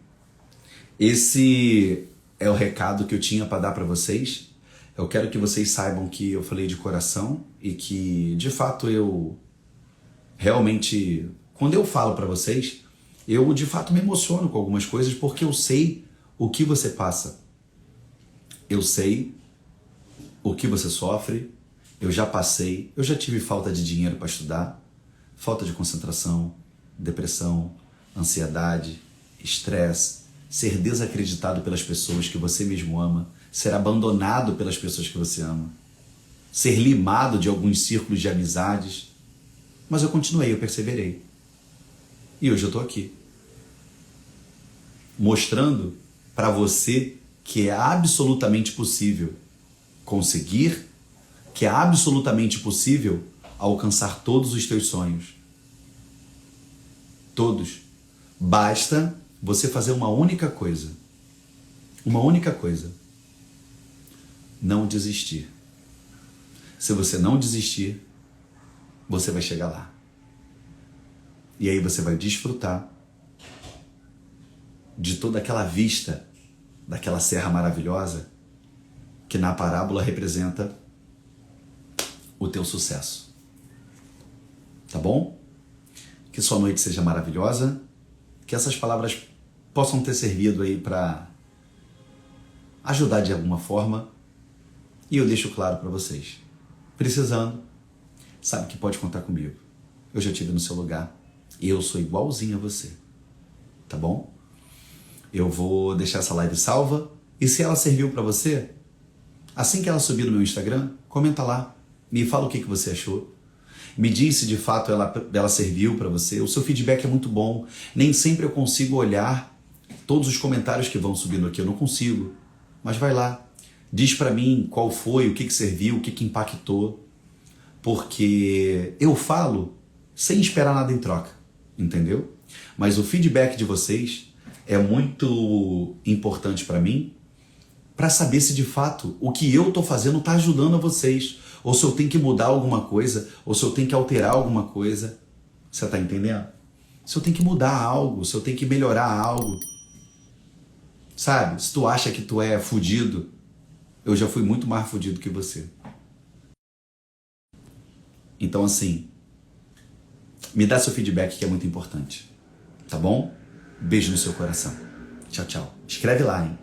esse é o recado que eu tinha para dar para vocês. Eu quero que vocês saibam que eu falei de coração e que, de fato, eu realmente, quando eu falo para vocês, eu de fato me emociono com algumas coisas porque eu sei o que você passa. Eu sei o que você sofre, eu já passei, eu já tive falta de dinheiro para estudar, falta de concentração, depressão, ansiedade, estresse, ser desacreditado pelas pessoas que você mesmo ama, ser abandonado pelas pessoas que você ama, ser limado de alguns círculos de amizades. Mas eu continuei, eu perseverei. E hoje eu estou aqui, mostrando para você que é absolutamente possível conseguir, que é absolutamente possível alcançar todos os teus sonhos. Todos. Basta você fazer uma única coisa. Uma única coisa. Não desistir. Se você não desistir, você vai chegar lá. E aí você vai desfrutar de toda aquela vista daquela serra maravilhosa que na parábola representa o teu sucesso. Tá bom? Que sua noite seja maravilhosa, que essas palavras possam ter servido aí para ajudar de alguma forma. E eu deixo claro para vocês, precisando, sabe que pode contar comigo. Eu já estive no seu lugar e eu sou igualzinho a você, tá bom? Eu vou deixar essa live salva e se ela serviu para você, assim que ela subir no meu Instagram, comenta lá, me fala o que você achou. Me diz se de fato ela serviu para você. O seu feedback é muito bom. Nem sempre eu consigo olhar todos os comentários que vão subindo aqui, eu não consigo. Mas vai lá, diz para mim qual foi, o que serviu, o que impactou. Porque eu falo sem esperar nada em troca, entendeu? Mas o feedback de vocês é muito importante para mim, para saber se de fato o que eu tô fazendo tá ajudando a vocês, ou se eu tenho que mudar alguma coisa, ou se eu tenho que alterar alguma coisa. Você tá entendendo? Se eu tenho que mudar algo, se eu tenho que melhorar algo. Sabe? Se tu acha que tu é fudido, eu já fui muito mais fudido que você. Então assim, me dá seu feedback que é muito importante. tá bom? Beijo no seu coração. Tchau, tchau. Escreve lá, hein?